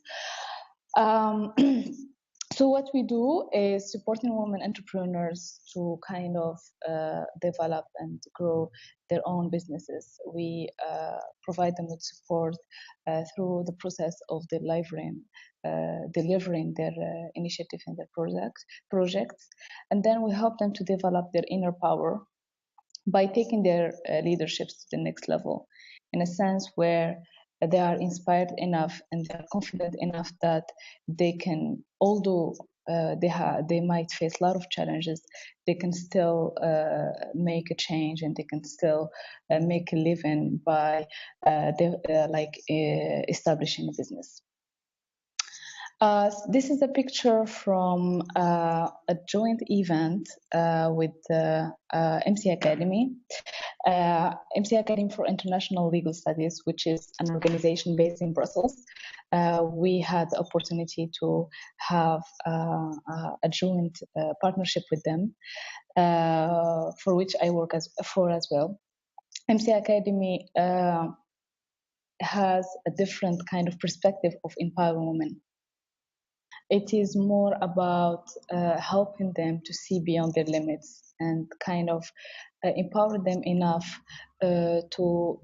So what we do is supporting women entrepreneurs to kind of develop and grow their own businesses. We provide them with support through the process of delivering their initiative and their projects. And then we help them to develop their inner power by taking their leaderships to the next level, in a sense where they are inspired enough and they are confident enough that they can, although they might face a lot of challenges, they can still make a change and they can still make a living by establishing a business. This is a picture from a joint event with MC Academy. MC Academy for International Legal Studies, which is an organization based in Brussels. We had the opportunity to have a joint partnership with them, for which I work as well. MC Academy has a different kind of perspective of empowering women. It is more about helping them to see beyond their limits and kind of empower them enough to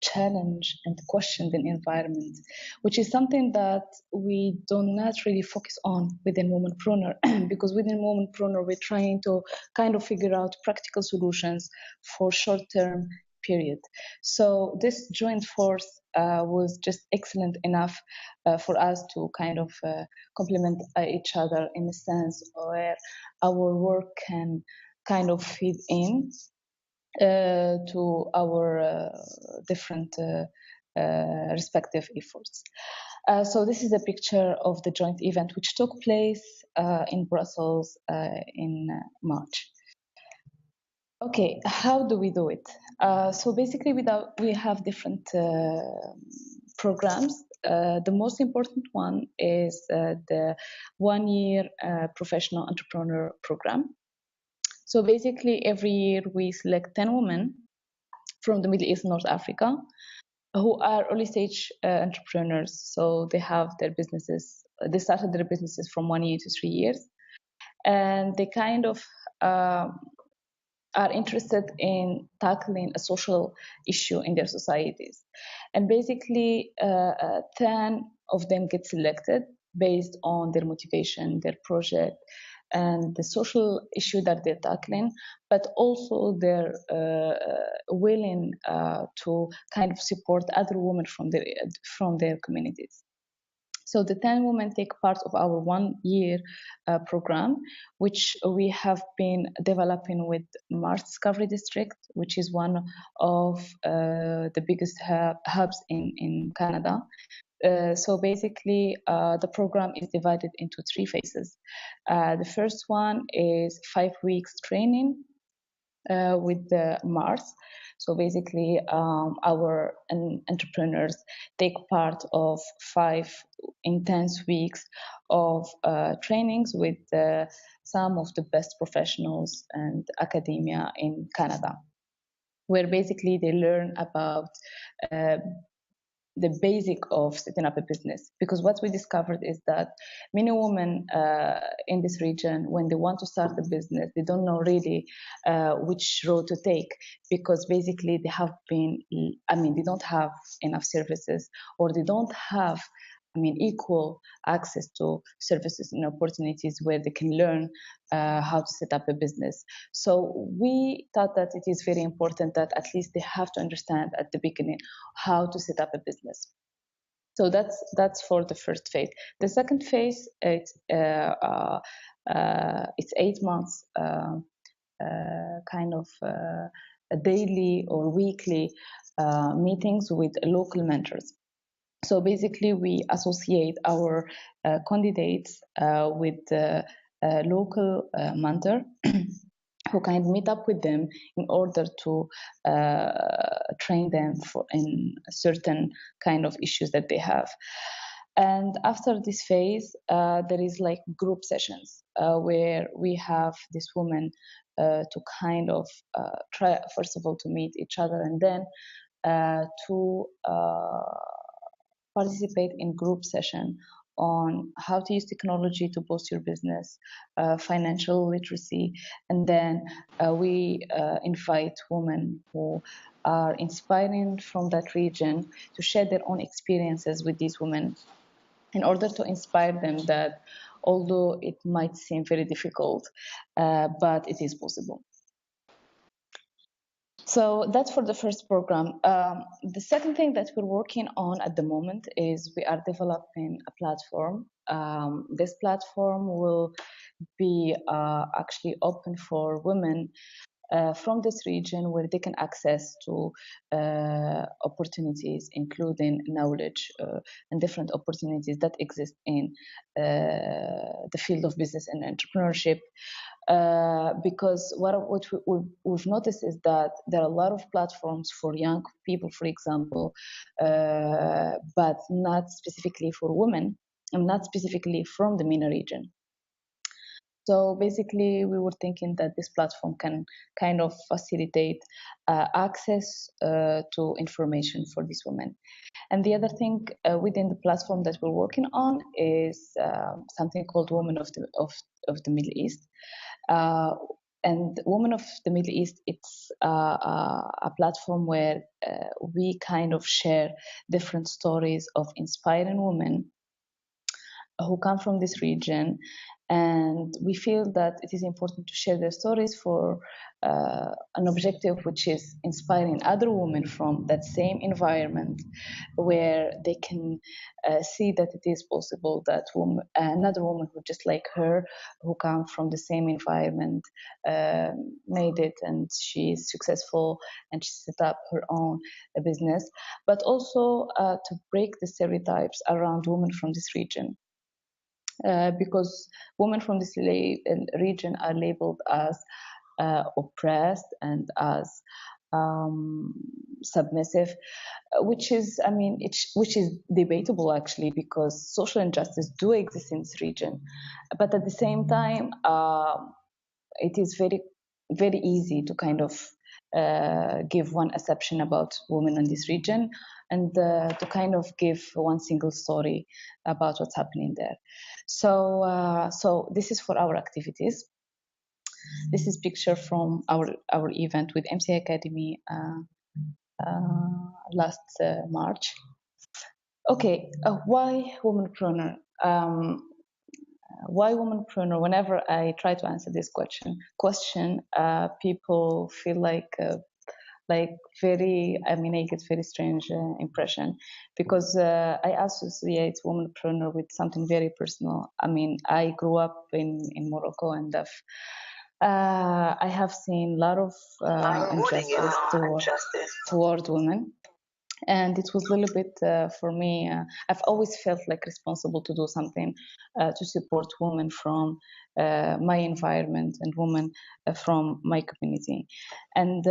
challenge and question the environment, which is something that we do not really focus on within Womanpreneur, because within Womanpreneur, we're trying to kind of figure out practical solutions for short-term period. So this joint force was just excellent enough for us to kind of complement each other in a sense where our work can kind of feed in to our different respective efforts. So this is a picture of the joint event which took place in Brussels in March. Okay, how do we do it? So basically we have different programs. The most important one is the 1 year professional entrepreneur program. So basically every year we select 10 women from the Middle East and North Africa who are early stage entrepreneurs. So they have their businesses, they started their businesses from 1 year to 3 years. And they kind of are interested in tackling a social issue in their societies. And basically 10 of them get selected based on their motivation, their project, and the social issue that they're tackling, but also they're willing to kind of support other women from their communities. So the 10 women take part of our 1 year program, which we have been developing with Mars Discovery District, which is one of the biggest hubs in Canada. So basically, the program is divided into 3 phases. The first one is 5 weeks training with the Mars. So basically, our entrepreneurs take part of 5 intense weeks of trainings with some of the best professionals and academia in Canada, where basically they learn about the basic of setting up a business. Because what we discovered is that many women in this region, when they want to start a business, they don't know really which road to take, because basically they don't have enough services, or they don't have equal access to services and opportunities where they can learn how to set up a business. So we thought that it is very important that at least they have to understand at the beginning how to set up a business. So that's for the first phase. The second phase, it's 8 months, kind of daily or weekly meetings with local mentors. So basically, we associate our candidates with a local mentor who can meet up with them in order to train them in certain kind of issues that they have. And after this phase, there is like group sessions where we have this woman to kind of try, first of all, to meet each other, and then to participate in group session on how to use technology to boost your business, financial literacy, and then we invite women who are inspiring from that region to share their own experiences with these women in order to inspire them that although it might seem very difficult, but it is possible. So that's for the first program. The second thing that we're working on at the moment is we are developing a platform. This platform will be actually open for women from this region, where they can access to opportunities, including knowledge and different opportunities that exist in the field of business and entrepreneurship. Because what we've noticed is that there are a lot of platforms for young people, for example, but not specifically for women, and not specifically from the MENA region. So basically, we were thinking that this platform can kind of facilitate access to information for these women. And the other thing within the platform that we're working on is something called Women of the Middle East. and Women of the Middle East, it's a platform where we kind of share different stories of inspiring women who come from this region, and we feel that it is important to share their stories for an objective which is inspiring other women from that same environment, where they can see that it is possible that another woman who just like her, who come from the same environment, made it, and she is successful and she set up her own business, but also to break the stereotypes around women from this region. Because women from this region are labeled as oppressed and as submissive, which is, I mean, which is debatable actually, because social injustice do exist in this region, but at the same time, it is very, very easy to kind of give one assumption about women in this region, and to kind of give one single story about what's happening there. So, so this is for our activities. This is picture from our event with MCI Academy last March. Okay, why womanpreneur? Why womanpreneur? Whenever I try to answer this question, people feel like very, I mean, I get very strange impression, because I associate womanpreneur with something very personal. I mean, I grew up in Morocco, and I have seen a lot of injustice toward women. And it was a little bit, for me, I've always felt like responsible to do something to support women from my environment and women from my community. And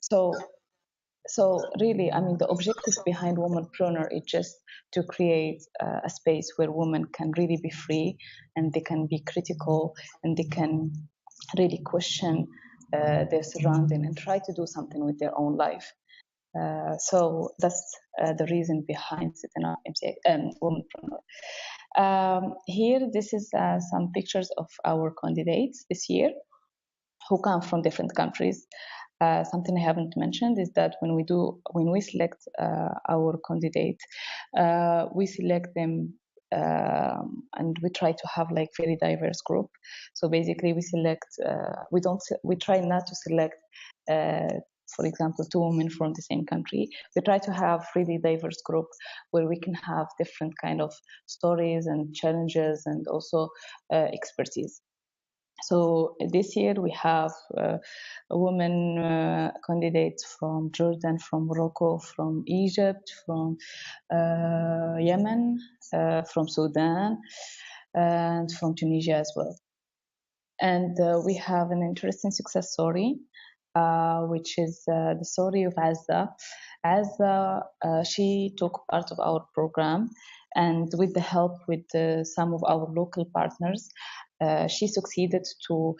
so really, I mean, the objective behind womanpreneur is just to create a space where women can really be free, and they can be critical, and they can really question their surrounding and try to do something with their own life. So that's the reason behind setting up womanpreneur. Here, this is some pictures of our candidates this year who come from different countries. Something I haven't mentioned is that when we select our candidate, we select them and we try to have like very diverse group. So basically, we select. We try not to select. For example, two women from the same country. We try to have really diverse group where we can have different kind of stories and challenges and also expertise. So this year we have a woman candidates from Jordan, from Morocco, from Egypt, from Yemen, from Sudan, and from Tunisia as well. And we have an interesting success story, which is the story of Azza. Azza, she took part of our program, and with the help with some of our local partners, she succeeded to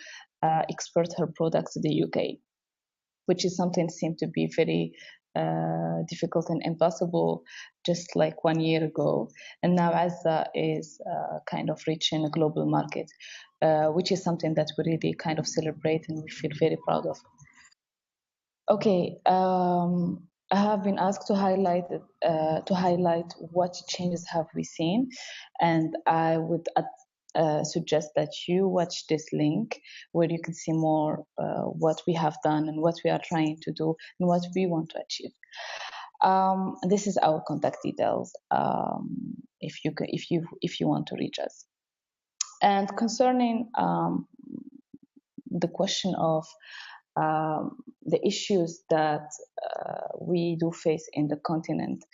export her products to the UK, which is something that seemed to be very difficult and impossible just like 1 year ago. And now Azza is kind of reaching a global market, which is something that we really kind of celebrate and we feel very proud of. Okay, I have been asked to highlight what changes have we seen, and I would suggest that you watch this link where you can see more what we have done and what we are trying to do and what we want to achieve. This is our contact details if you want to reach us. And concerning the question of the issues that we do face in the continent,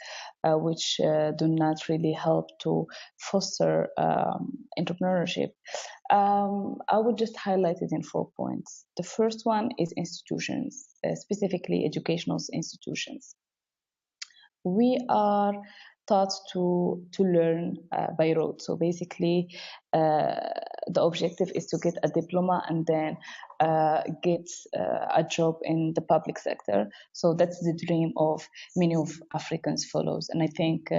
which do not really help to foster entrepreneurship, I would just highlight it in 4 points. The first one is institutions, specifically educational institutions. We are taught to learn by rote. So basically, the objective is to get a diploma and then gets a job in the public sector. So that's the dream of many of Africans follows. And I think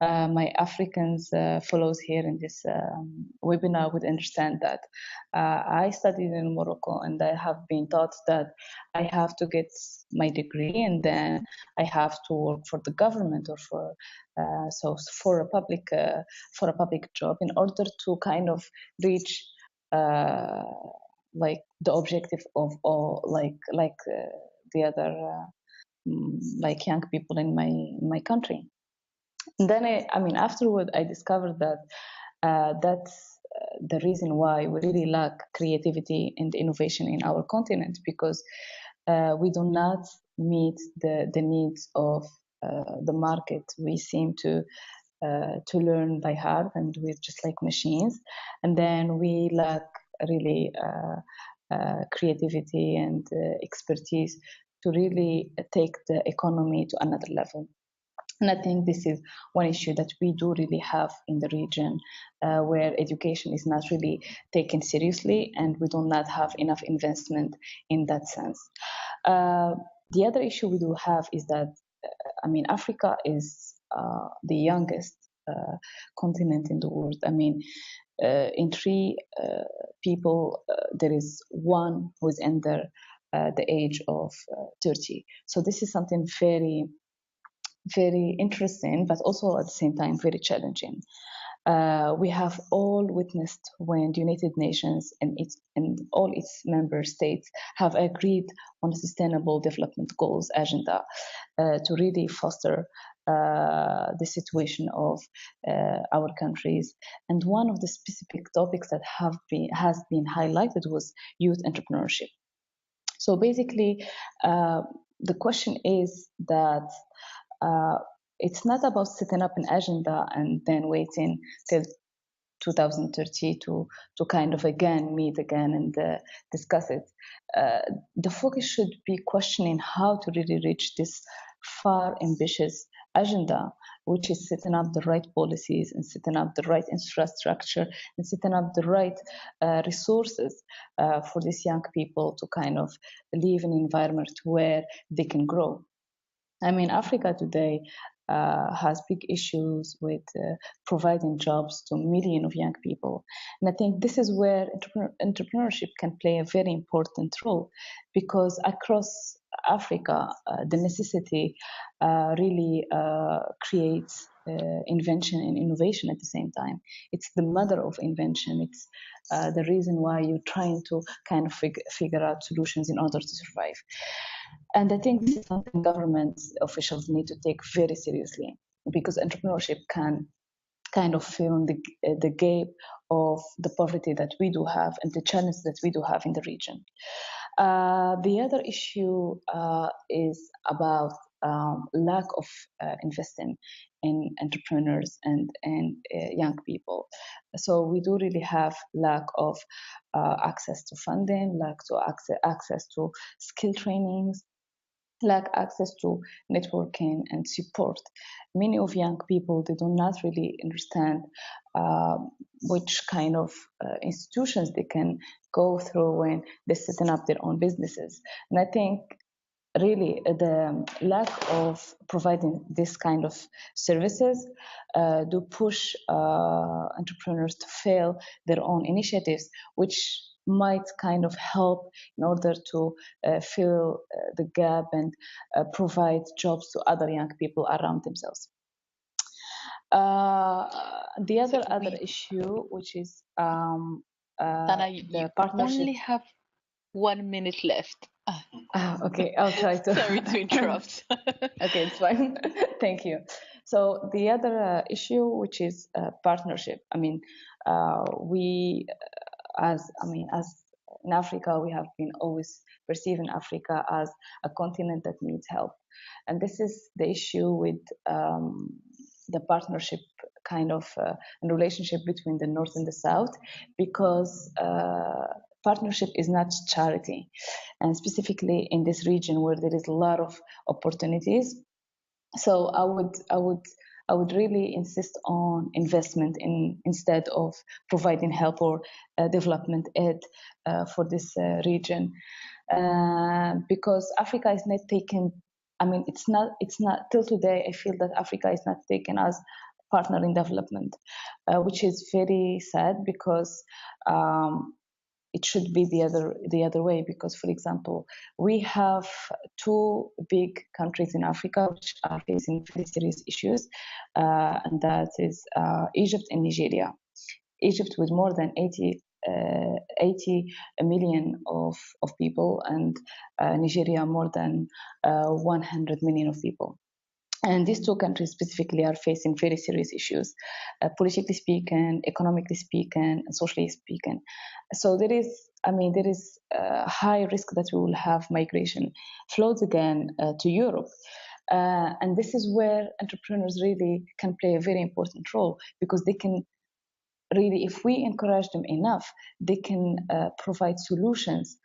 my Africans follows here in this webinar would understand that I studied in Morocco, and I have been taught that I have to get my degree and then I have to work for the government or for a public job in order to kind of reach like the objective of all the other like young people in my country. And then afterward I discovered that that's the reason why we really lack creativity and innovation in our continent, because we do not meet the needs of the market. We seem to learn by heart, and we're just like machines. And then we lack really creativity and expertise to really take the economy to another level. And I think this is one issue that we do really have in the region, where education is not really taken seriously, and we do not have enough investment in that sense. The other issue we do have is that, Africa is the youngest continent in the world. In 3 people, there is 1 who is under the age of 30. So this is something very, very interesting, but also at the same time very challenging. We have all witnessed when the United Nations and all its member states have agreed on a Sustainable Development Goals agenda to really foster the situation of our countries. And one of the specific topics that has been highlighted was youth entrepreneurship. So basically, the question is that it's not about setting up an agenda and then waiting till 2030 to kind of meet again and discuss it. The focus should be questioning how to really reach this far ambitious agenda, which is setting up the right policies and setting up the right infrastructure and setting up the right resources for these young people to kind of live in an environment where they can grow. Africa today has big issues with providing jobs to millions of young people. And I think this is where entrepreneurship can play a very important role, because across Africa, the necessity really creates invention and innovation at the same time. It's the mother of invention. It's the reason why you're trying to kind of figure out solutions in order to survive. And I think this is something government officials need to take very seriously, because entrepreneurship can kind of fill the gap of the poverty that we do have and the challenges that we do have in the region. The other issue is about lack of investing in entrepreneurs and young people. So we do really have lack of access to funding, lack to access to skill trainings, lack access to networking and support. Many of young people, they do not really understand which kind of institutions they can go through when they're setting up their own businesses. And I think really the lack of providing this kind of services do push entrepreneurs to fail their own initiatives, which might kind of help in order to fill the gap and provide jobs to other young people around themselves. The other issue, which is Dana, you only have 1 minute left. Okay, I'll try to. Sorry to interrupt. Okay, it's fine. Thank you. So the other issue, which is partnership. As in Africa, we have been always perceiving Africa as a continent that needs help. And this is the issue with the partnership kind of and relationship between the North and the South, because partnership is not charity. And specifically in this region where there is a lot of opportunities. So I would I would really insist on investment instead of providing help or development aid for this region, because Africa is not taken. I mean, it's not till today. I feel that Africa is not taken as partner in development, which is very sad, because it should be the other way. Because, for example, we have two big countries in Africa which are facing very serious issues, and that is Egypt and Nigeria. Egypt with more than 80 million of people, and Nigeria more than 100 million of people. And these two countries specifically are facing very serious issues, politically speaking, economically speaking, and socially speaking. So there is a high risk that we will have migration flows again to Europe. And this is where entrepreneurs really can play a very important role, because they can really, if we encourage them enough, they can provide solutions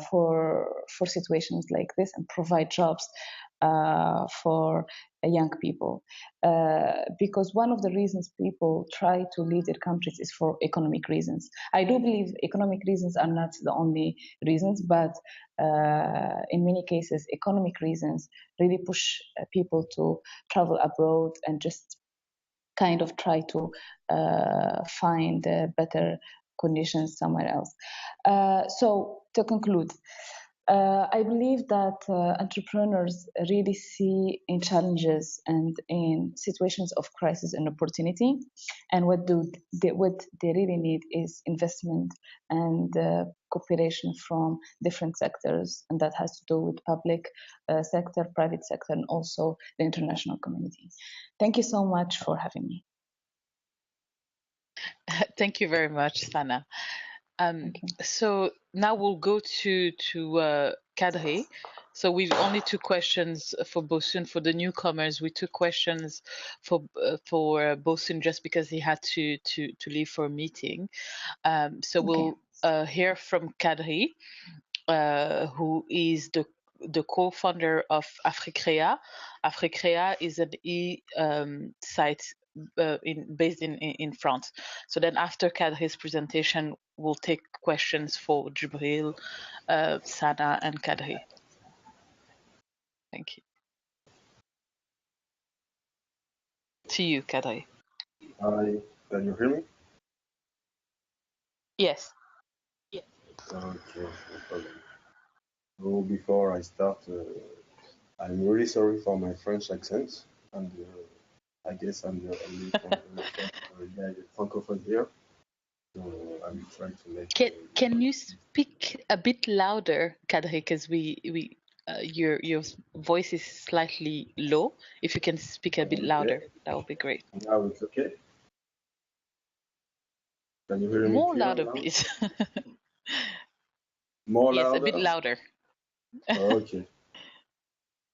for situations like this, and provide jobs for young people. Because one of the reasons people try to leave their countries is for economic reasons. I do believe economic reasons are not the only reasons, but in many cases, economic reasons really push people to travel abroad and just kind of try to find better conditions somewhere else. So to conclude, I believe that entrepreneurs really see in challenges and in situations of crisis an opportunity, and what they really need is investment and cooperation from different sectors, and that has to do with public sector, private sector, and also the international community. Thank you so much for having me. Thank you very much, Sana. So now we'll go to Kadri. So we've only 2 questions for Bosun. For the newcomers, we took questions for Bosun just because he had to leave for a meeting. So we'll hear from Kadri, who is the co-founder of Africrea. Africrea is an site based in France. So then after Kadri's presentation, we'll take questions for Djibril, Sana, and Kadri. Thank you. To you, Kadri. Hi, can you hear me? Yes. Okay, no problem. So before I start, I'm really sorry for my French accent, and I guess I'm the only francophone here. So I'm trying to make. Can you speak a bit louder, Kadri? Because your voice is slightly low. If you can speak a bit louder, that would be great. Now it's okay. Can you hear me? More louder, please. More yes, louder? a bit louder. Okay.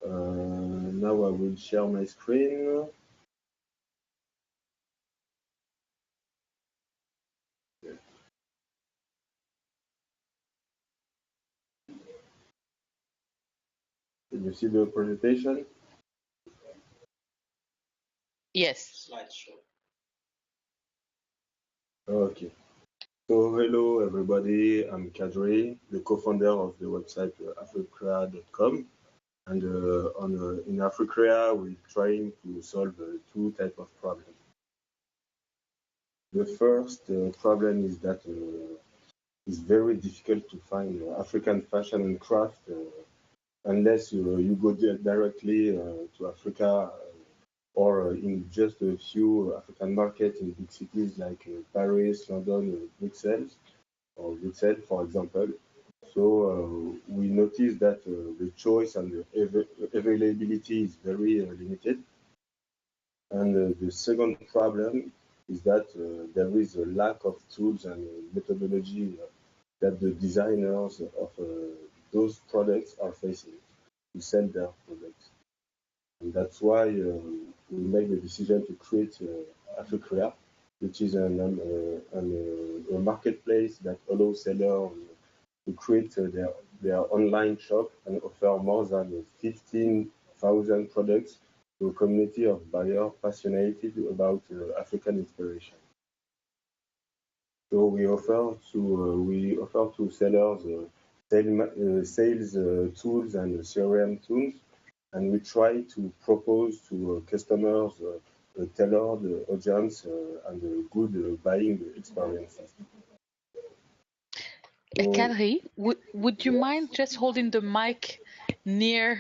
Now I will share my screen. Can you see the presentation? Yes. Okay. So hello everybody, I'm Kadri, the co-founder of the website africrea.com. And in Africrea, we're trying to solve 2 types of problems. The first problem is that it's very difficult to find African fashion and craft unless you go directly to Africa or in just a few African markets in big cities like Paris, London, Brussels, for example. So we noticed that the choice and the availability is very limited. And the second problem is that there is a lack of tools and methodology that the designers of those products are facing to sell their products. And that's why we made the decision to create Africrea, which is a marketplace that allows sellers to create their online shop and offer more than 15,000 products to a community of buyers passionate about African inspiration. So we offer to sellers sales tools and CRM tools, and we try to propose to customers a tailored audience and good buying experiences. So, Kadri, would you mind just holding the mic near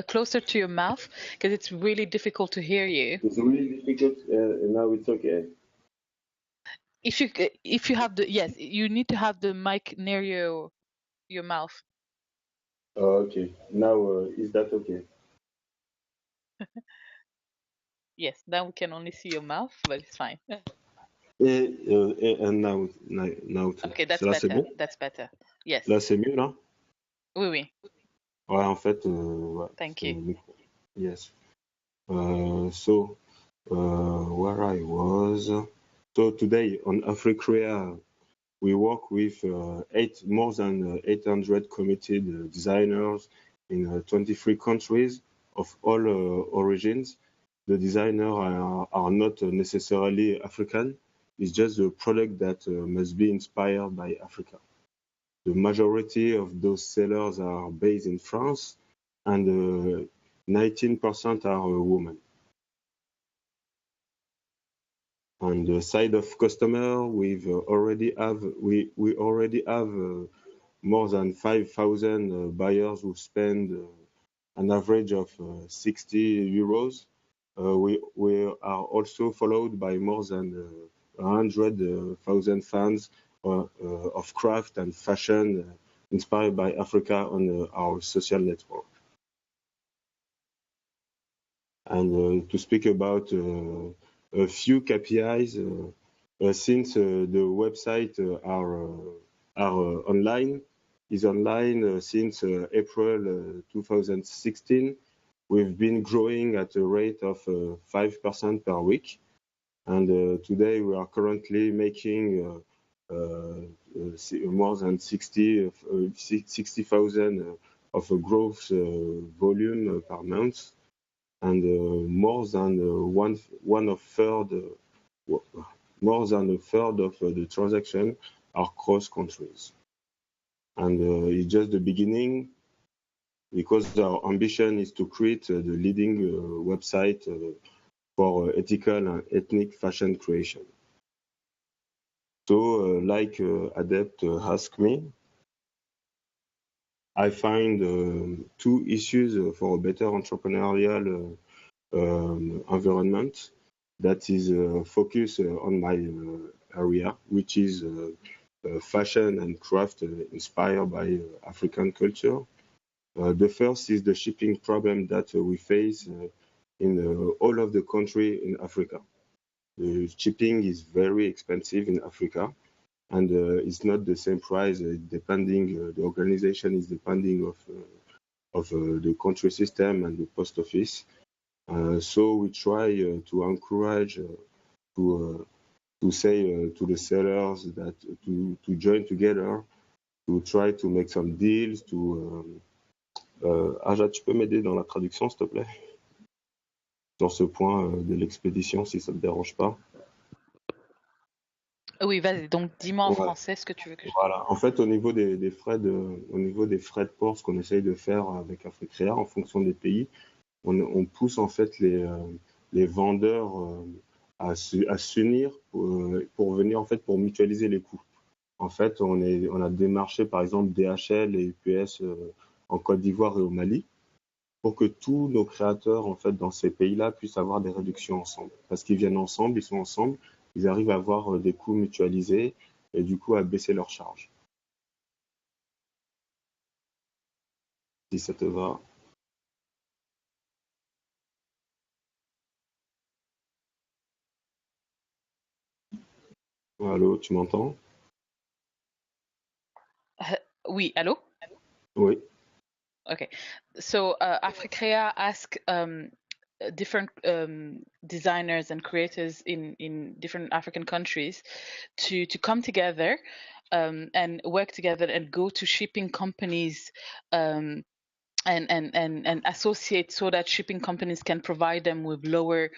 closer to your mouth, because it's really difficult to hear you. it's really difficult. Now it's okay. If you have yes, you need to have the mic near your mouth. Okay. Now is that okay? Yes, now we can only see your mouth, but it's fine. And now too. Okay, that's Là, c'est better. bon? That's better. Yes. Là, c'est mieux, là? Oui, oui. Ouais, en fait, ouais, Thank you. Yes. So, where I was. So today on Africa, we work with more than 800 committed designers in 23 countries of all origins. The designers are not necessarily African. It's just a product that must be inspired by Africa. The majority of those sellers are based in France, and 19% are women. On the side of customer, we already have more than 5,000 buyers who spend an average of 60 euros. We are also followed by more than 100,000 fans of craft and fashion inspired by Africa on our social network. And to speak about a few KPIs, since the website is online since April 2016. We've been growing at a rate of 5% per week, and today we are currently making more than 60,000 of a growth volume per month, and more than a third of the transaction are cross countries. And it's just the beginning, because our ambition is to create the leading website for ethical and ethnic fashion creation. So, like ADEPT asked me, I find two issues for a better entrepreneurial environment that is focused on my area, which is fashion and craft inspired by African culture. The first is the shipping problem that we face in all of the country in Africa. The shipping is very expensive in Africa, and it's not the same price depending. The organization is depending of the country system and the post office. So we try to encourage to say to the sellers that to join together, to try to make some deals. Aja, tu peux m'aider dans la traduction, s'il te plaît, sur ce point de l'expédition, si ça ne te dérange pas. Oui, vas-y. Donc, dis-moi en français ce que tu veux que je... Voilà. En fait, au niveau des frais de port, ce qu'on essaye de faire avec Africa, en fonction des pays, on pousse en fait les vendeurs à s'unir pour venir en fait pour mutualiser les coûts. En fait, on a démarché par exemple DHL et UPS en Côte d'Ivoire et au Mali pour que tous nos créateurs en fait dans ces pays-là puissent avoir des réductions ensemble, parce qu'ils viennent ensemble, ils sont ensemble, ils arrivent à avoir des coûts mutualisés et du coup à baisser leurs charges. Si ça te va. Allô, tu m'entends? Oui, allô? Oui. Okay, so Africrea asked different designers and creators in different African countries to come together and work together and go to shipping companies and associate so that shipping companies can provide them with lower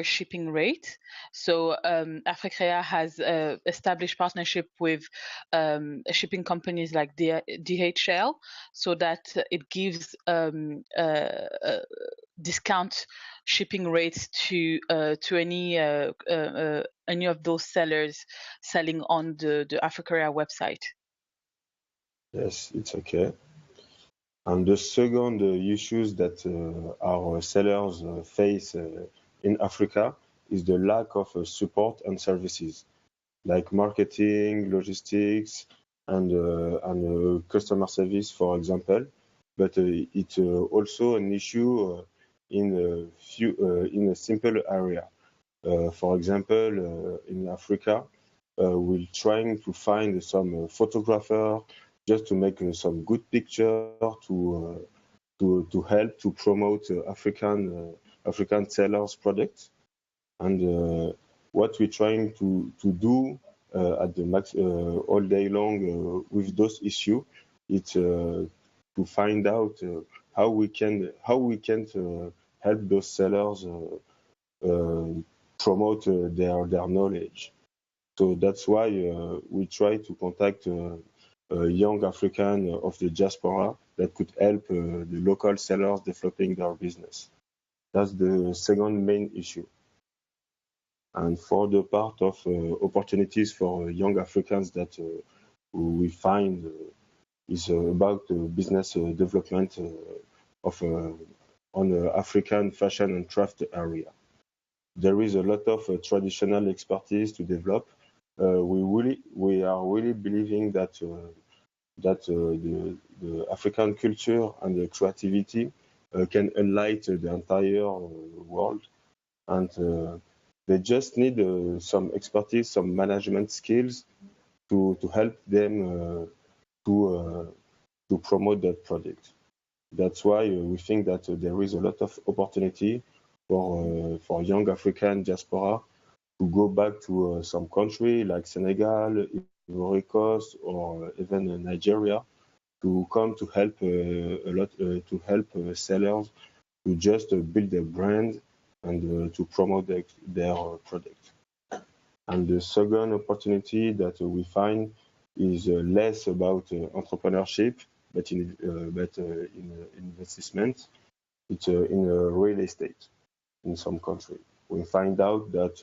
shipping rate. So Africrea has established partnership with shipping companies like DHL, so that it gives discount shipping rates to any of those sellers selling on the Africrea website. Yes, it's okay. And the second issues that our sellers face in Africa is the lack of support and services like marketing, logistics, and customer service, for example. But it's also an issue in a simple area. For example, in Africa, we're trying to find some photographer just to make some good picture to help to promote African sellers' products. And what we're trying to do at the max all day long with those issues, it's to find out how we can help those sellers promote their knowledge. So that's why we try to contact young African of the diaspora that could help the local sellers developing their business. That's the second main issue. And for the part of opportunities for young Africans that we find is about business development on the African fashion and craft area. There is a lot of traditional expertise to develop. We are really believing that the African culture and the creativity can enlighten the entire world, and they just need some expertise, some management skills to help them to promote that product. That's why we think that there is a lot of opportunity for young African diaspora to go back to some country like Senegal, Ivory Coast, or even Nigeria, to come to help to help sellers to just build their brand and to promote their product. And the second opportunity that we find is less about entrepreneurship, but in investment. It's in real estate in some country. We find out that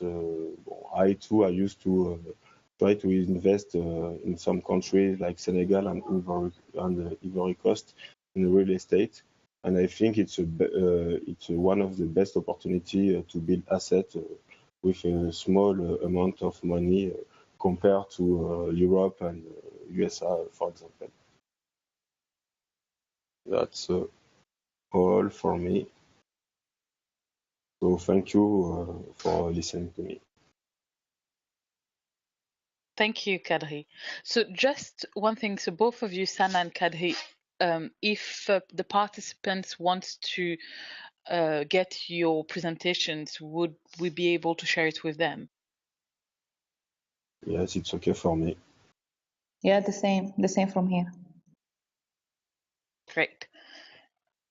I used to try to invest in some countries like Senegal and Ivory Coast in real estate, and I think it's one of the best opportunity to build assets with a small amount of money compared to Europe and USA, for example. That's all for me. So thank you for listening to me. Thank you, Kadri. So just one thing, so both of you, Sana and Kadri, if the participants want to get your presentations, would we be able to share it with them? Yes, it's okay for me. Yeah, the same from here. Great.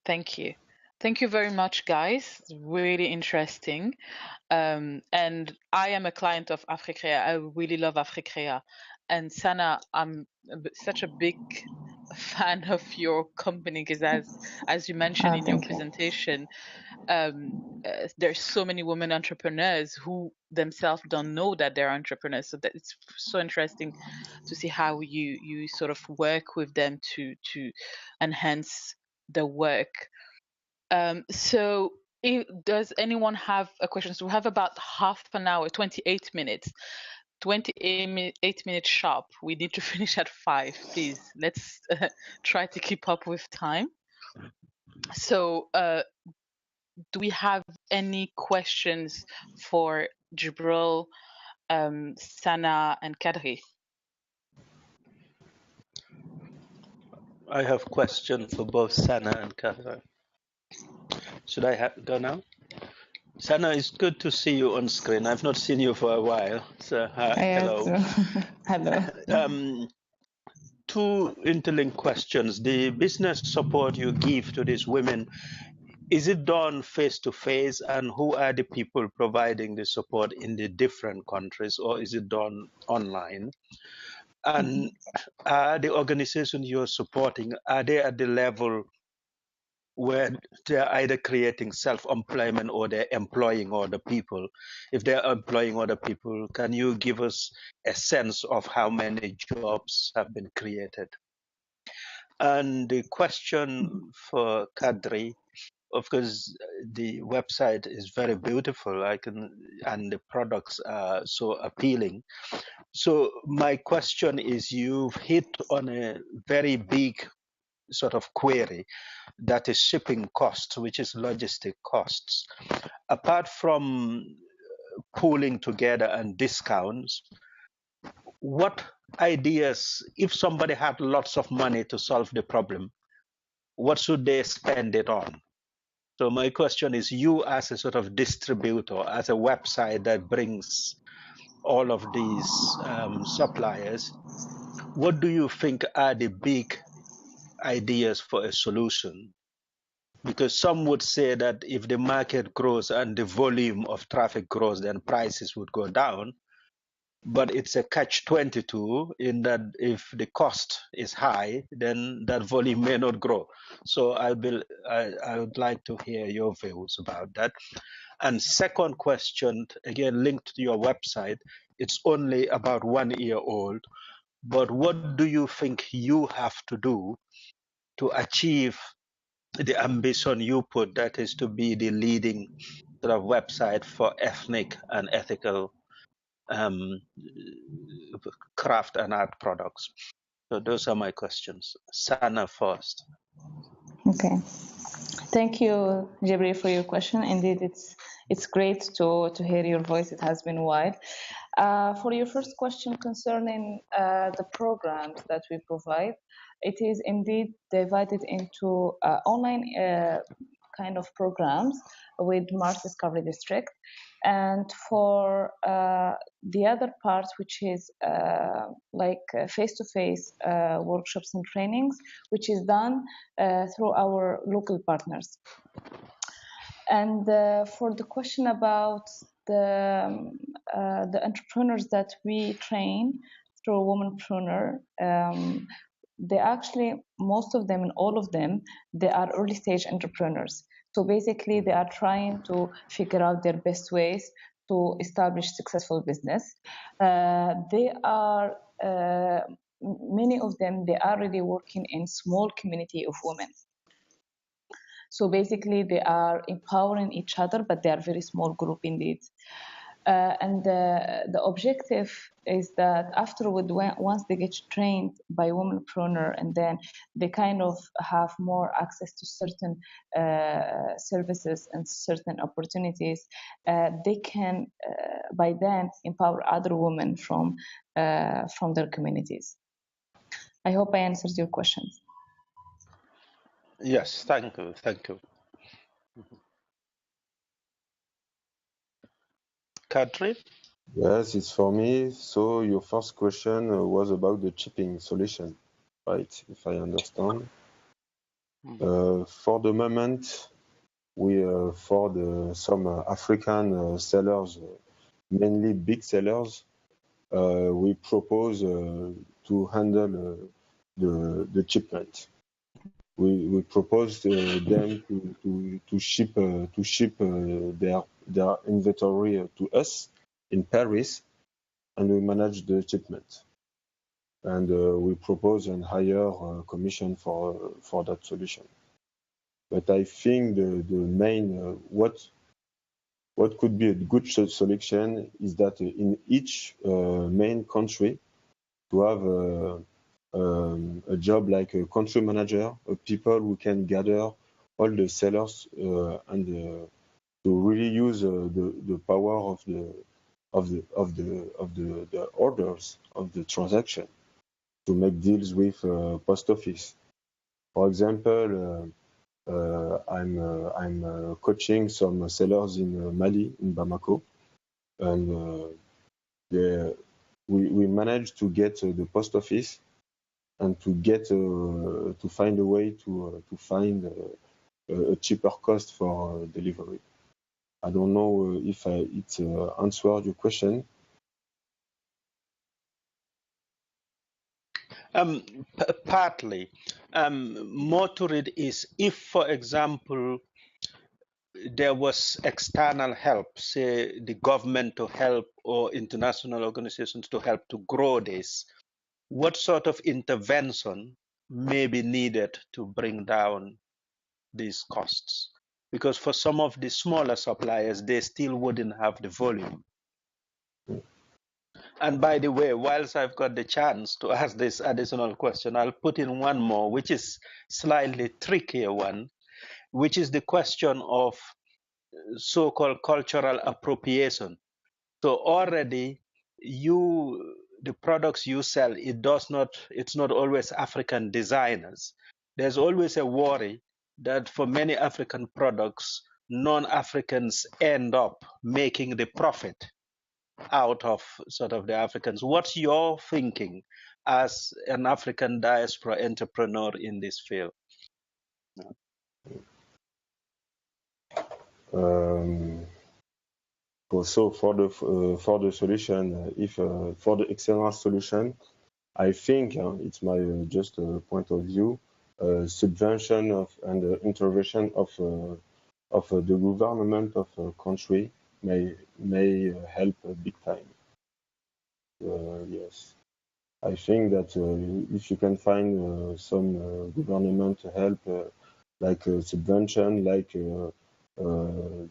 Thank you. Thank you very much, guys. Really interesting. And I am a client of Africrea. I really love Africrea. And Sana, I'm such a big fan of your company because as you mentioned in your presentation, there's so many women entrepreneurs who themselves don't know that they're entrepreneurs. So that it's so interesting to see how you sort of work with them to enhance the work. So does anyone have a question? So we have about half an hour, 28 minutes. 28 minutes sharp. We need to finish at 5. Please, let's try to keep up with time. So do we have any questions for Jibril, Sana, and Kadri? I have question for both Sana and Kadri. Should I go now? Sana, it's good to see you on screen. I've not seen you for a while. So hello. Hello. two interlinked questions. The business support you give to these women, is it done face to face, and who are the people providing the support in the different countries, or is it done online? And are the organizations you're supporting, are they at the level where they're either creating self-employment or they're employing other people? If they're employing other people, can you give us a sense of how many jobs have been created? And the question for Kadri, of course, the website is very beautiful. And the products are so appealing. So my question is, you've hit on a very big sort of query, that is shipping costs, which is logistic costs. Apart from pooling together and discounts, what ideas, if somebody had lots of money to solve the problem, what should they spend it on? So my question is, you as a sort of distributor, as a website that brings all of these suppliers, what do you think are the big ideas for a solution? Because some would say that if the market grows and the volume of traffic grows, then prices would go down. But it's a catch-22 in that if the cost is high, then that volume may not grow. So I would like to hear your views about that. And second question, again linked to your website, it's only about 1 year old, but what do you think you have to do to achieve the ambition you put, that is to be the leading sort of website for ethnic and ethical craft and art products? So those are my questions. Sana first. Okay. Thank you, Jibri, for your question. Indeed, it's great to hear your voice. It has been a while. For your first question concerning the programs that we provide, it is indeed divided into online kind of programs with Mars Discovery District. And for the other part, which is like face-to-face workshops and trainings, which is done through our local partners. And for the question about the entrepreneurs that we train through Womanpreneur, they actually, most of them and all of them, they are early stage entrepreneurs. So basically they are trying to figure out their best ways to establish successful business. They are, many of them, they are really working in small community of women. So basically they are empowering each other, but they are very small group indeed. And the objective is that afterward, once they get trained by Womanpreneur, and then they kind of have more access to certain services and certain opportunities, they can by then empower other women from their communities. I hope I answered your questions. Yes, thank you. Thank you. Kadri? Yes, it's for me. So your first question was about the shipping solution, right? If I understand. For the moment, we for some African sellers, mainly big sellers, we propose to handle the shipment. We propose them to ship their inventory to us in Paris, and we manage the shipment. And we propose a higher commission for that solution. But I think the main what could be a good solution is that in each main country to have a job like a country manager, people who can gather all the sellers and to really use the power of the orders of the transaction to make deals with post office. For example, I'm coaching some sellers in Mali, in Bamako, and we managed to get the post office and to get to find a way to find a cheaper cost for delivery. I don't know if it answered your question. Partly. More to it is if, for example, there was external help, say the government to help or international organizations to help to grow this, what sort of intervention may be needed to bring down these costs? Because for some of the smaller suppliers, they still wouldn't have the volume. And by the way, whilst I've got the chance to ask this additional question, I'll put in one more, which is slightly trickier one, which is the question of so-called cultural appropriation. So already the products you sell, it's not always African designers. There's always a worry that for many African products, non-Africans end up making the profit out of sort of the Africans. What's your thinking as an African diaspora entrepreneur in this field? So for the solution, if for the external solution, I think it's my just point of view. Subvention of and intervention of the government of a country may help big time. Yes, I think that if you can find some government help, like subvention, like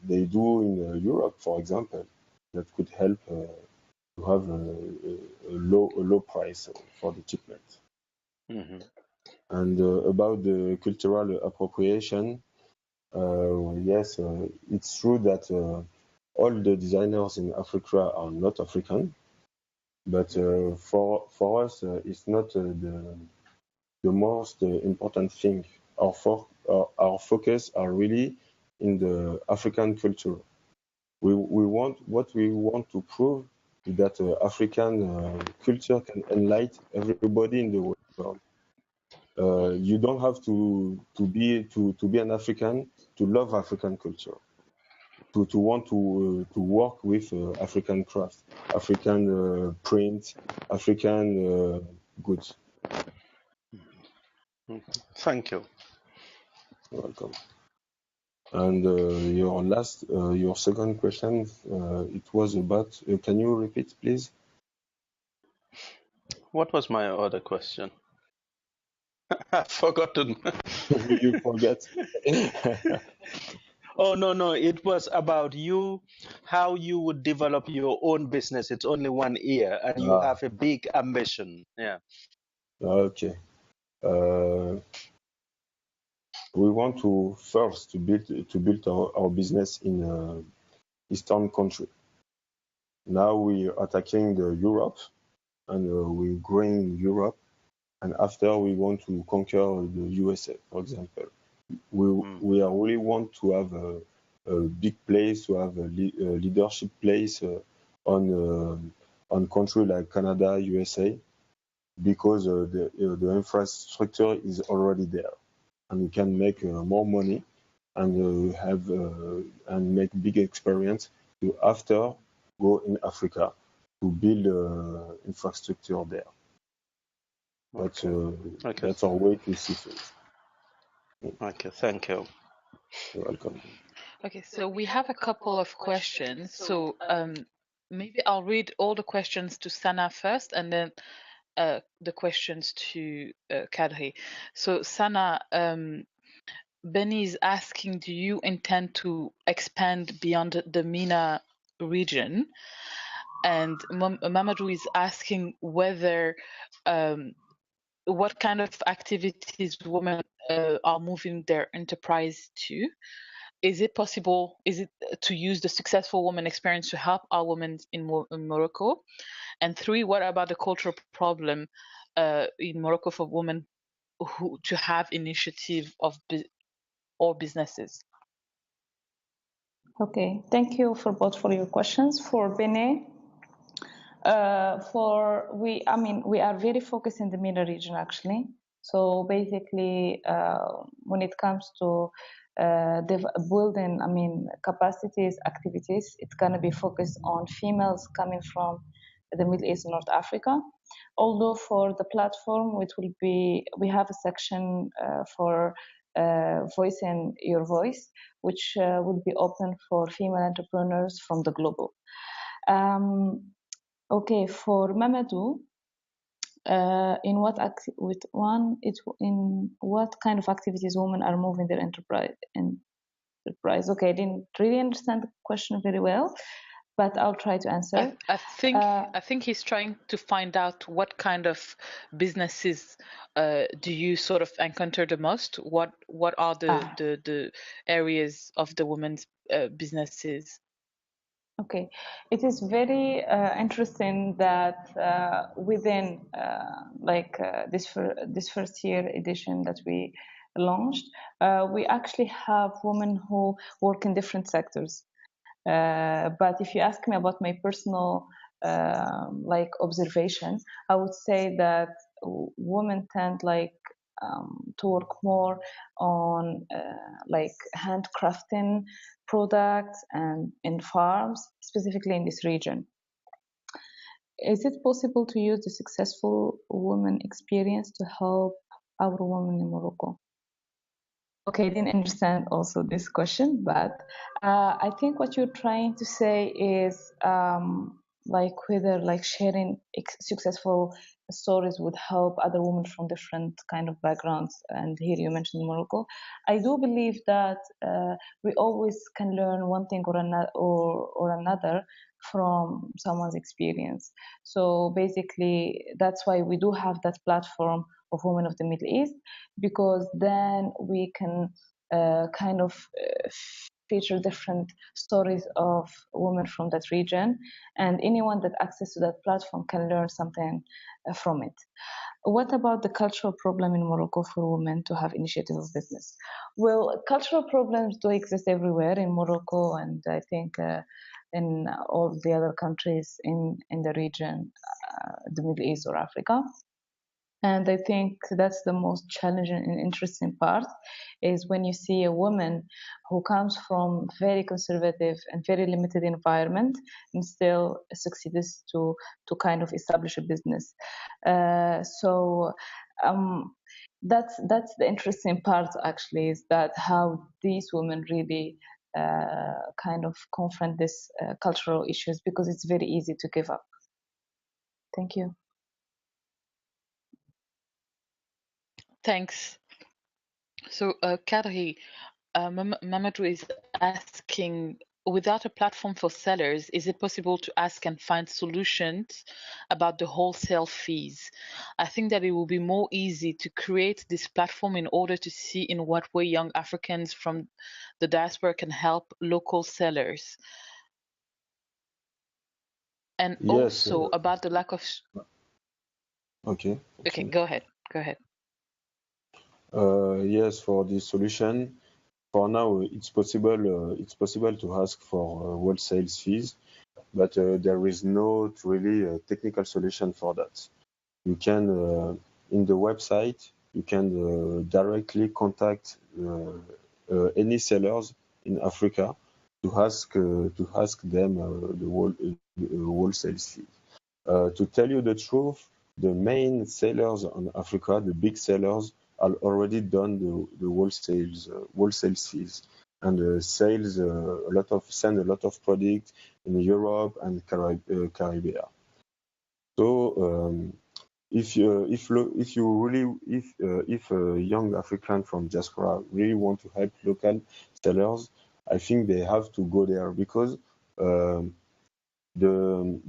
they do in Europe, for example, that could help to have a low price for the shipment. Mm-hmm. And about the cultural appropriation, yes, it's true that all the designers in Africa are not African, but for us, it's not the most important thing. Our focus are really in the African culture. We want to prove is that African culture can enlighten everybody in the world. You don't have to be an African to love African culture, to want to work with African craft, African print, African goods. Thank you. You're welcome. And your second question, it was about. Can you repeat, please? What was my other question? I've forgotten. You forget. Oh, no. It was about how you would develop your own business. It's only 1 year and you have a big ambition. Yeah. Okay. We want to first build our business in Eastern country. Now we are attacking the Europe and we're growing Europe. And after we want to conquer the USA, for example. We really want to have a big place, to have a leadership place on country like Canada, USA, because the infrastructure is already there, and we can make more money and and make big experience to after go in Africa to build infrastructure there. But that's our way to see things. Okay, thank you. You're welcome. Okay, so we have a couple of questions. So maybe I'll read all the questions to Sana first, and then the questions to Kadri. So Sana, Benny is asking, do you intend to expand beyond the MENA region? And Mamadou is asking whether what kind of activities women are moving their enterprise to. Is it possible, to use the successful woman experience to help our women in Morocco? And 3, what about the cultural problem in Morocco for women to have initiative or businesses? Okay, thank you for both for your questions. For Bene, We are very focused in the MENA region actually. So basically, when it comes to building, capacities, activities, it's gonna be focused on females coming from the Middle East and North Africa. Although for the platform, we have a section for voicing your voice, which will be open for female entrepreneurs from the global. Okay, for Mamadou, in what kind of activities women are moving their enterprise? Okay, I didn't really understand the question very well, but I'll try to answer. I think he's trying to find out what kind of businesses do you sort of encounter the most? What are the areas of the women's businesses? Okay, it is very interesting that within this first year edition that we launched, we actually have women who work in different sectors. But if you ask me about my personal observation, I would say that women tend to work more on handcrafting products and in farms, specifically in this region. Is it possible to use the successful women experience to help our women in Morocco? Okay, I didn't understand also this question, but I think what you're trying to say is whether sharing successful stories would help other women from different kind of backgrounds. And here you mentioned Morocco. I do believe that we always can learn one thing or another from someone's experience. So basically, that's why we do have that platform of Women of the Middle East, because then we can feature different stories of women from that region, and anyone that access to that platform can learn something from it. What about the cultural problem in Morocco for women to have initiative of business? Well, cultural problems do exist everywhere in Morocco, and I think in all the other countries in the region, the Middle East or Africa. And I think that's the most challenging and interesting part, is when you see a woman who comes from very conservative and very limited environment and still succeeds to kind of establish a business. So that's the interesting part actually, is that how these women really kind of confront this cultural issues, because it's very easy to give up. Thank you. Thanks. So, Kadri, Mamadou is asking, without a platform for sellers, is it possible to ask and find solutions about the wholesale fees? I think that it will be more easy to create this platform in order to see in what way young Africans from the diaspora can help local sellers. And Yes, also about the lack of... Okay, go ahead. yes, for this solution, for now it's possible to ask for wholesale fees, but there is no really technical solution for that. You can in the website you can directly contact any sellers in Africa to ask them the wholesale fee. To tell you the truth, the main sellers in Africa, the big sellers, are already done the wholesale fees, and send a lot of product in Europe and Caribbean. So if a young African from diaspora really want to help local sellers, I think they have to go there, because the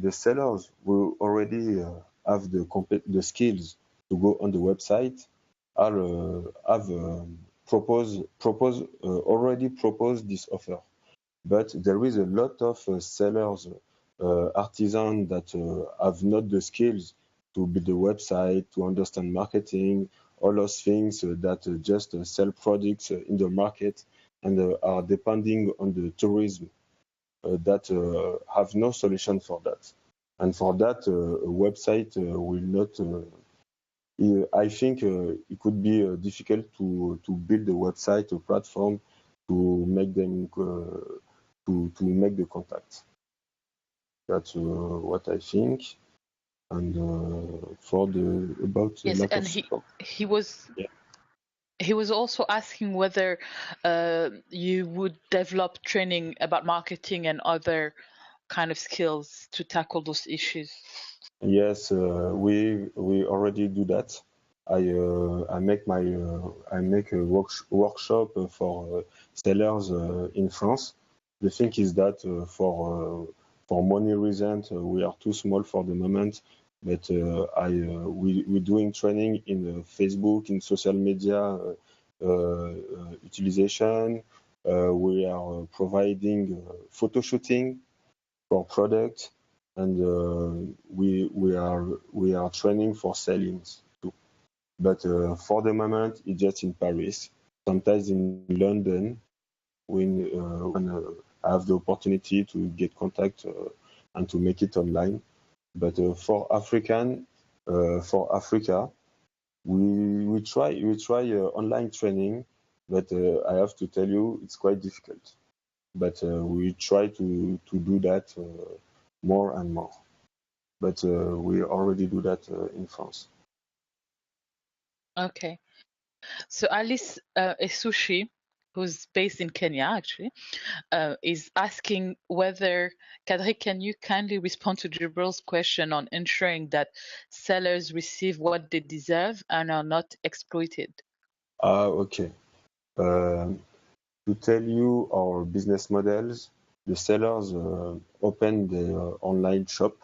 sellers will already have the skills to go on the website, already proposed this offer. But there is a lot of sellers, artisans that have not the skills to build a website, to understand marketing, all those things that just sell products in the market, and are depending on the tourism that have no solution for that. And for that, a website will not. I think it could be difficult to build a website, a platform, to make them to make the contact. That's what I think. And for the about Yes, lack and of support. he was also asking whether you would develop training about marketing and other kind of skills to tackle those issues. Yes, we already do that. I make a workshop for sellers in France. The thing is that for money reasons we are too small for the moment. But we're doing training in Facebook, in social media utilization. We are providing photo shooting for products, and we are training for selling too. But for the moment, it's just in Paris. Sometimes in London, when I have the opportunity to get contact and to make it online. But for Africa, we try online training, but I have to tell you it's quite difficult. But we try to do that more and more. But we already do that in France. Okay. So Alice Esushi, who's based in Kenya, actually, is asking whether, Kadri, can you kindly respond to Jibril's question on ensuring that sellers receive what they deserve and are not exploited? Okay. To tell you our business models, the sellers open their online shop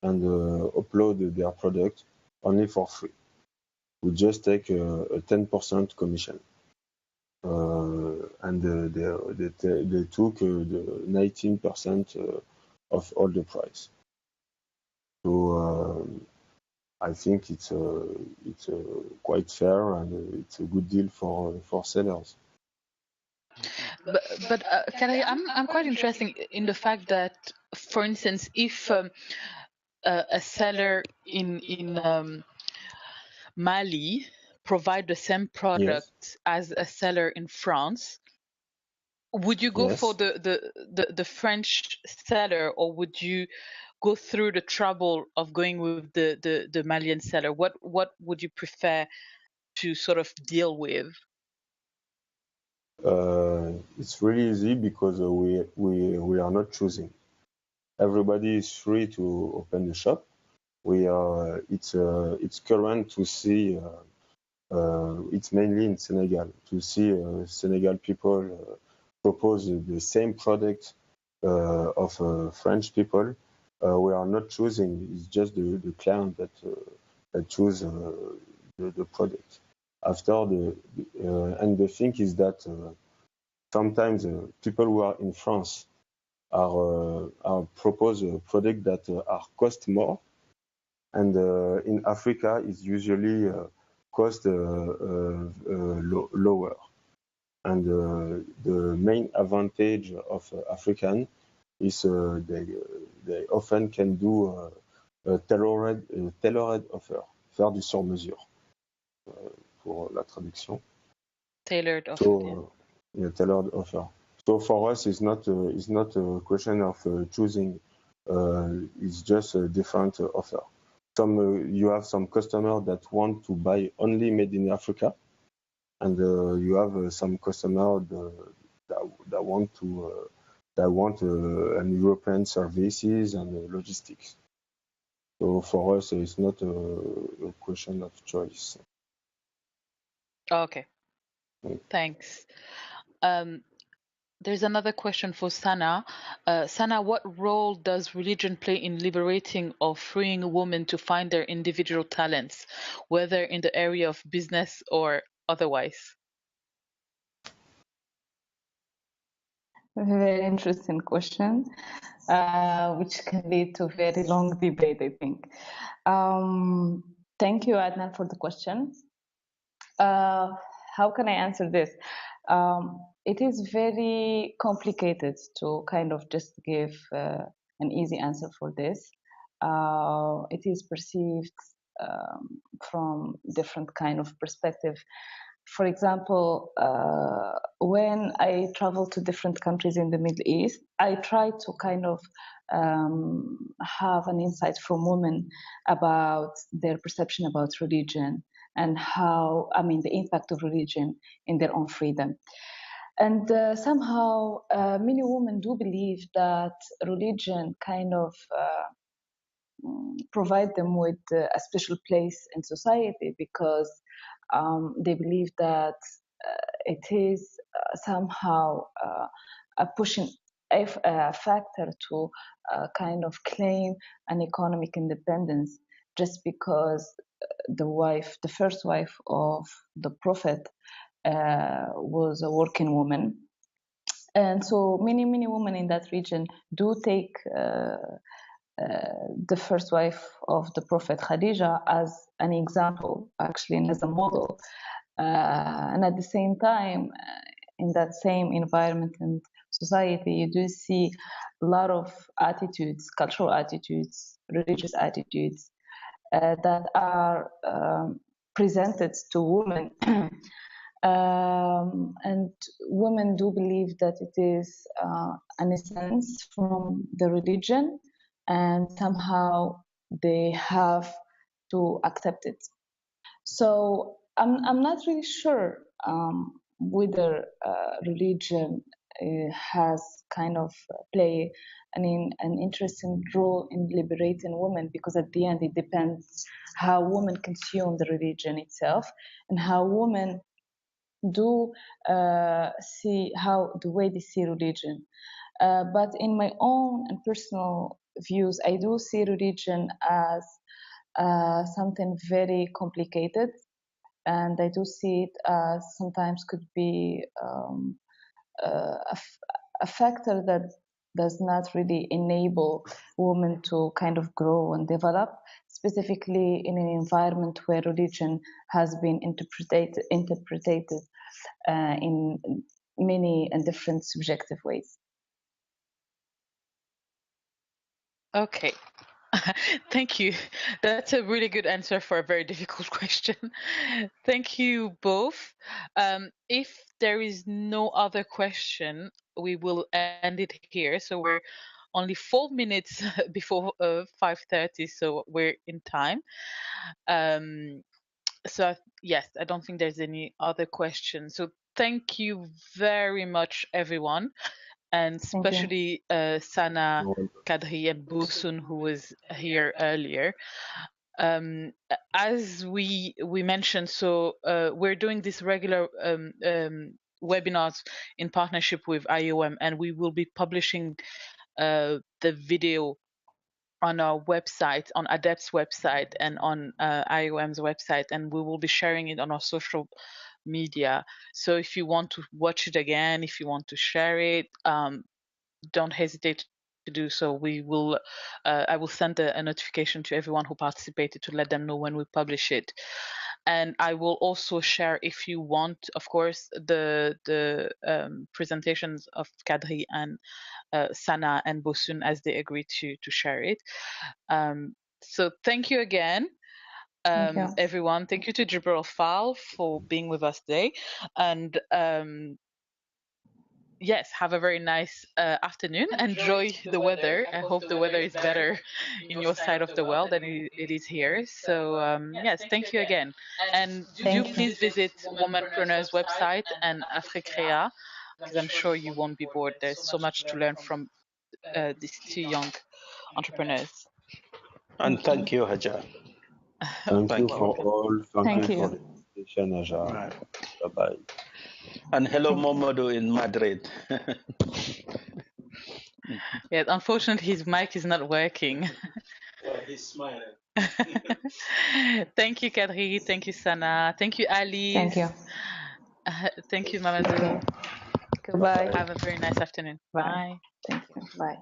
and upload their product only for free. We just take a 10% commission. And they took the 19% of all the price. So I think it's quite fair, and it's a good deal for sellers. But Kadri, I'm quite interested in the fact that, for instance, if a seller in Mali provide the same product Yes. as a seller in France, would you go for Yes. the French seller, or would you go through the trouble of going with the Malian seller? What would you prefer to sort of deal with? It's really easy because we are not choosing. Everybody is free to open the shop. It's current to see. It's mainly in Senegal to see Senegal people propose the same product of French people. We are not choosing. It's just the client that choose the product. After and the thing is that sometimes people who are in France are propose a product that are cost more, and in Africa is usually cost lower. And the main advantage of African is they often can do a tailored offer, faire du sur-mesure pour la traduction. Tailored offer. So, yeah, tailored offer. So for us, it's not a question of choosing. It's just a different offer. You have some customers that want to buy only made in Africa, and you have some customers that want an European services and logistics. So for us, it's not a question of choice. Okay. Thanks. There's another question for Sana. Sana, what role does religion play in liberating or freeing women to find their individual talents, whether in the area of business or otherwise? Very interesting question, which can lead to very long debate, I think. Thank you, Adnan, for the question. How can I answer this? It is very complicated to kind of just give an easy answer for this. it is perceived from different kind of perspective. For example, when I travel to different countries in the Middle East, I try to kind of have an insight from women about their perception about religion and how, the impact of religion in their own freedom. And somehow, many women do believe that religion kind of provide them with a special place in society because they believe that it is somehow a pushing factor to kind of claim an economic independence, just because the first wife of the Prophet was a working woman. And so many women in that region do take the first wife of the Prophet Khadija as an example, actually, and as a model. And at the same time, in that same environment and society, you do see a lot of attitudes, cultural attitudes, religious attitudes that are presented to women. And women do believe that it is an essence from the religion, and somehow they have to accept it. So I'm not really sure whether religion has kind of play an interesting role in liberating women, because at the end it depends how women consume the religion itself and how women do see how the way they see religion. But in my own and personal views, I do see religion as something very complicated, and I do see it as sometimes could be a factor that does not really enable women to kind of grow and develop, specifically in an environment where religion has been interpreted in many and different subjective ways. Okay. Thank you. That's a really good answer for a very difficult question. Thank you both. If there is no other question, we will end it here. So we're only 4 minutes before 5:30, so we're in time. So yes, I don't think there's any other questions. So thank you very much, everyone, and especially Sana, Kadri, and Bosun, who was here earlier. As we mentioned, so we're doing this regular webinars in partnership with IOM, and we will be publishing the video on our website, on ADEPT's website, and on IOM's website, and we will be sharing it on our social media. So if you want to watch it again, if you want to share it, don't hesitate to do so. We will I will send a notification to everyone who participated to let them know when we publish it. And I will also share, if you want, of course, the presentations of Kadri and Sana and Bosun as they agreed to share it. So thank you again, everyone. Thank you to Jibril Fal for being with us today. And yes, have a very nice afternoon. Enjoy the weather. I hope the weather is better in your side of the world than it is here. So yes, thank you again. And do please visit Womanpreneur's website and Africrea, because I'm sure you won't be bored. There's so much to learn from these two young entrepreneurs. And thank you, Hajar. Thank you for all. Thank you for the invitation, Hajar. Right. Bye-bye. And hello, Momodo in Madrid. Yeah, unfortunately, his mic is not working. Yeah, he's smiling. Thank you, Kadri. Thank you, Sana. Thank you, Ali. Thank you. Thank you, Mamadou. Goodbye. Have a very nice afternoon. Bye. Thank you. Bye.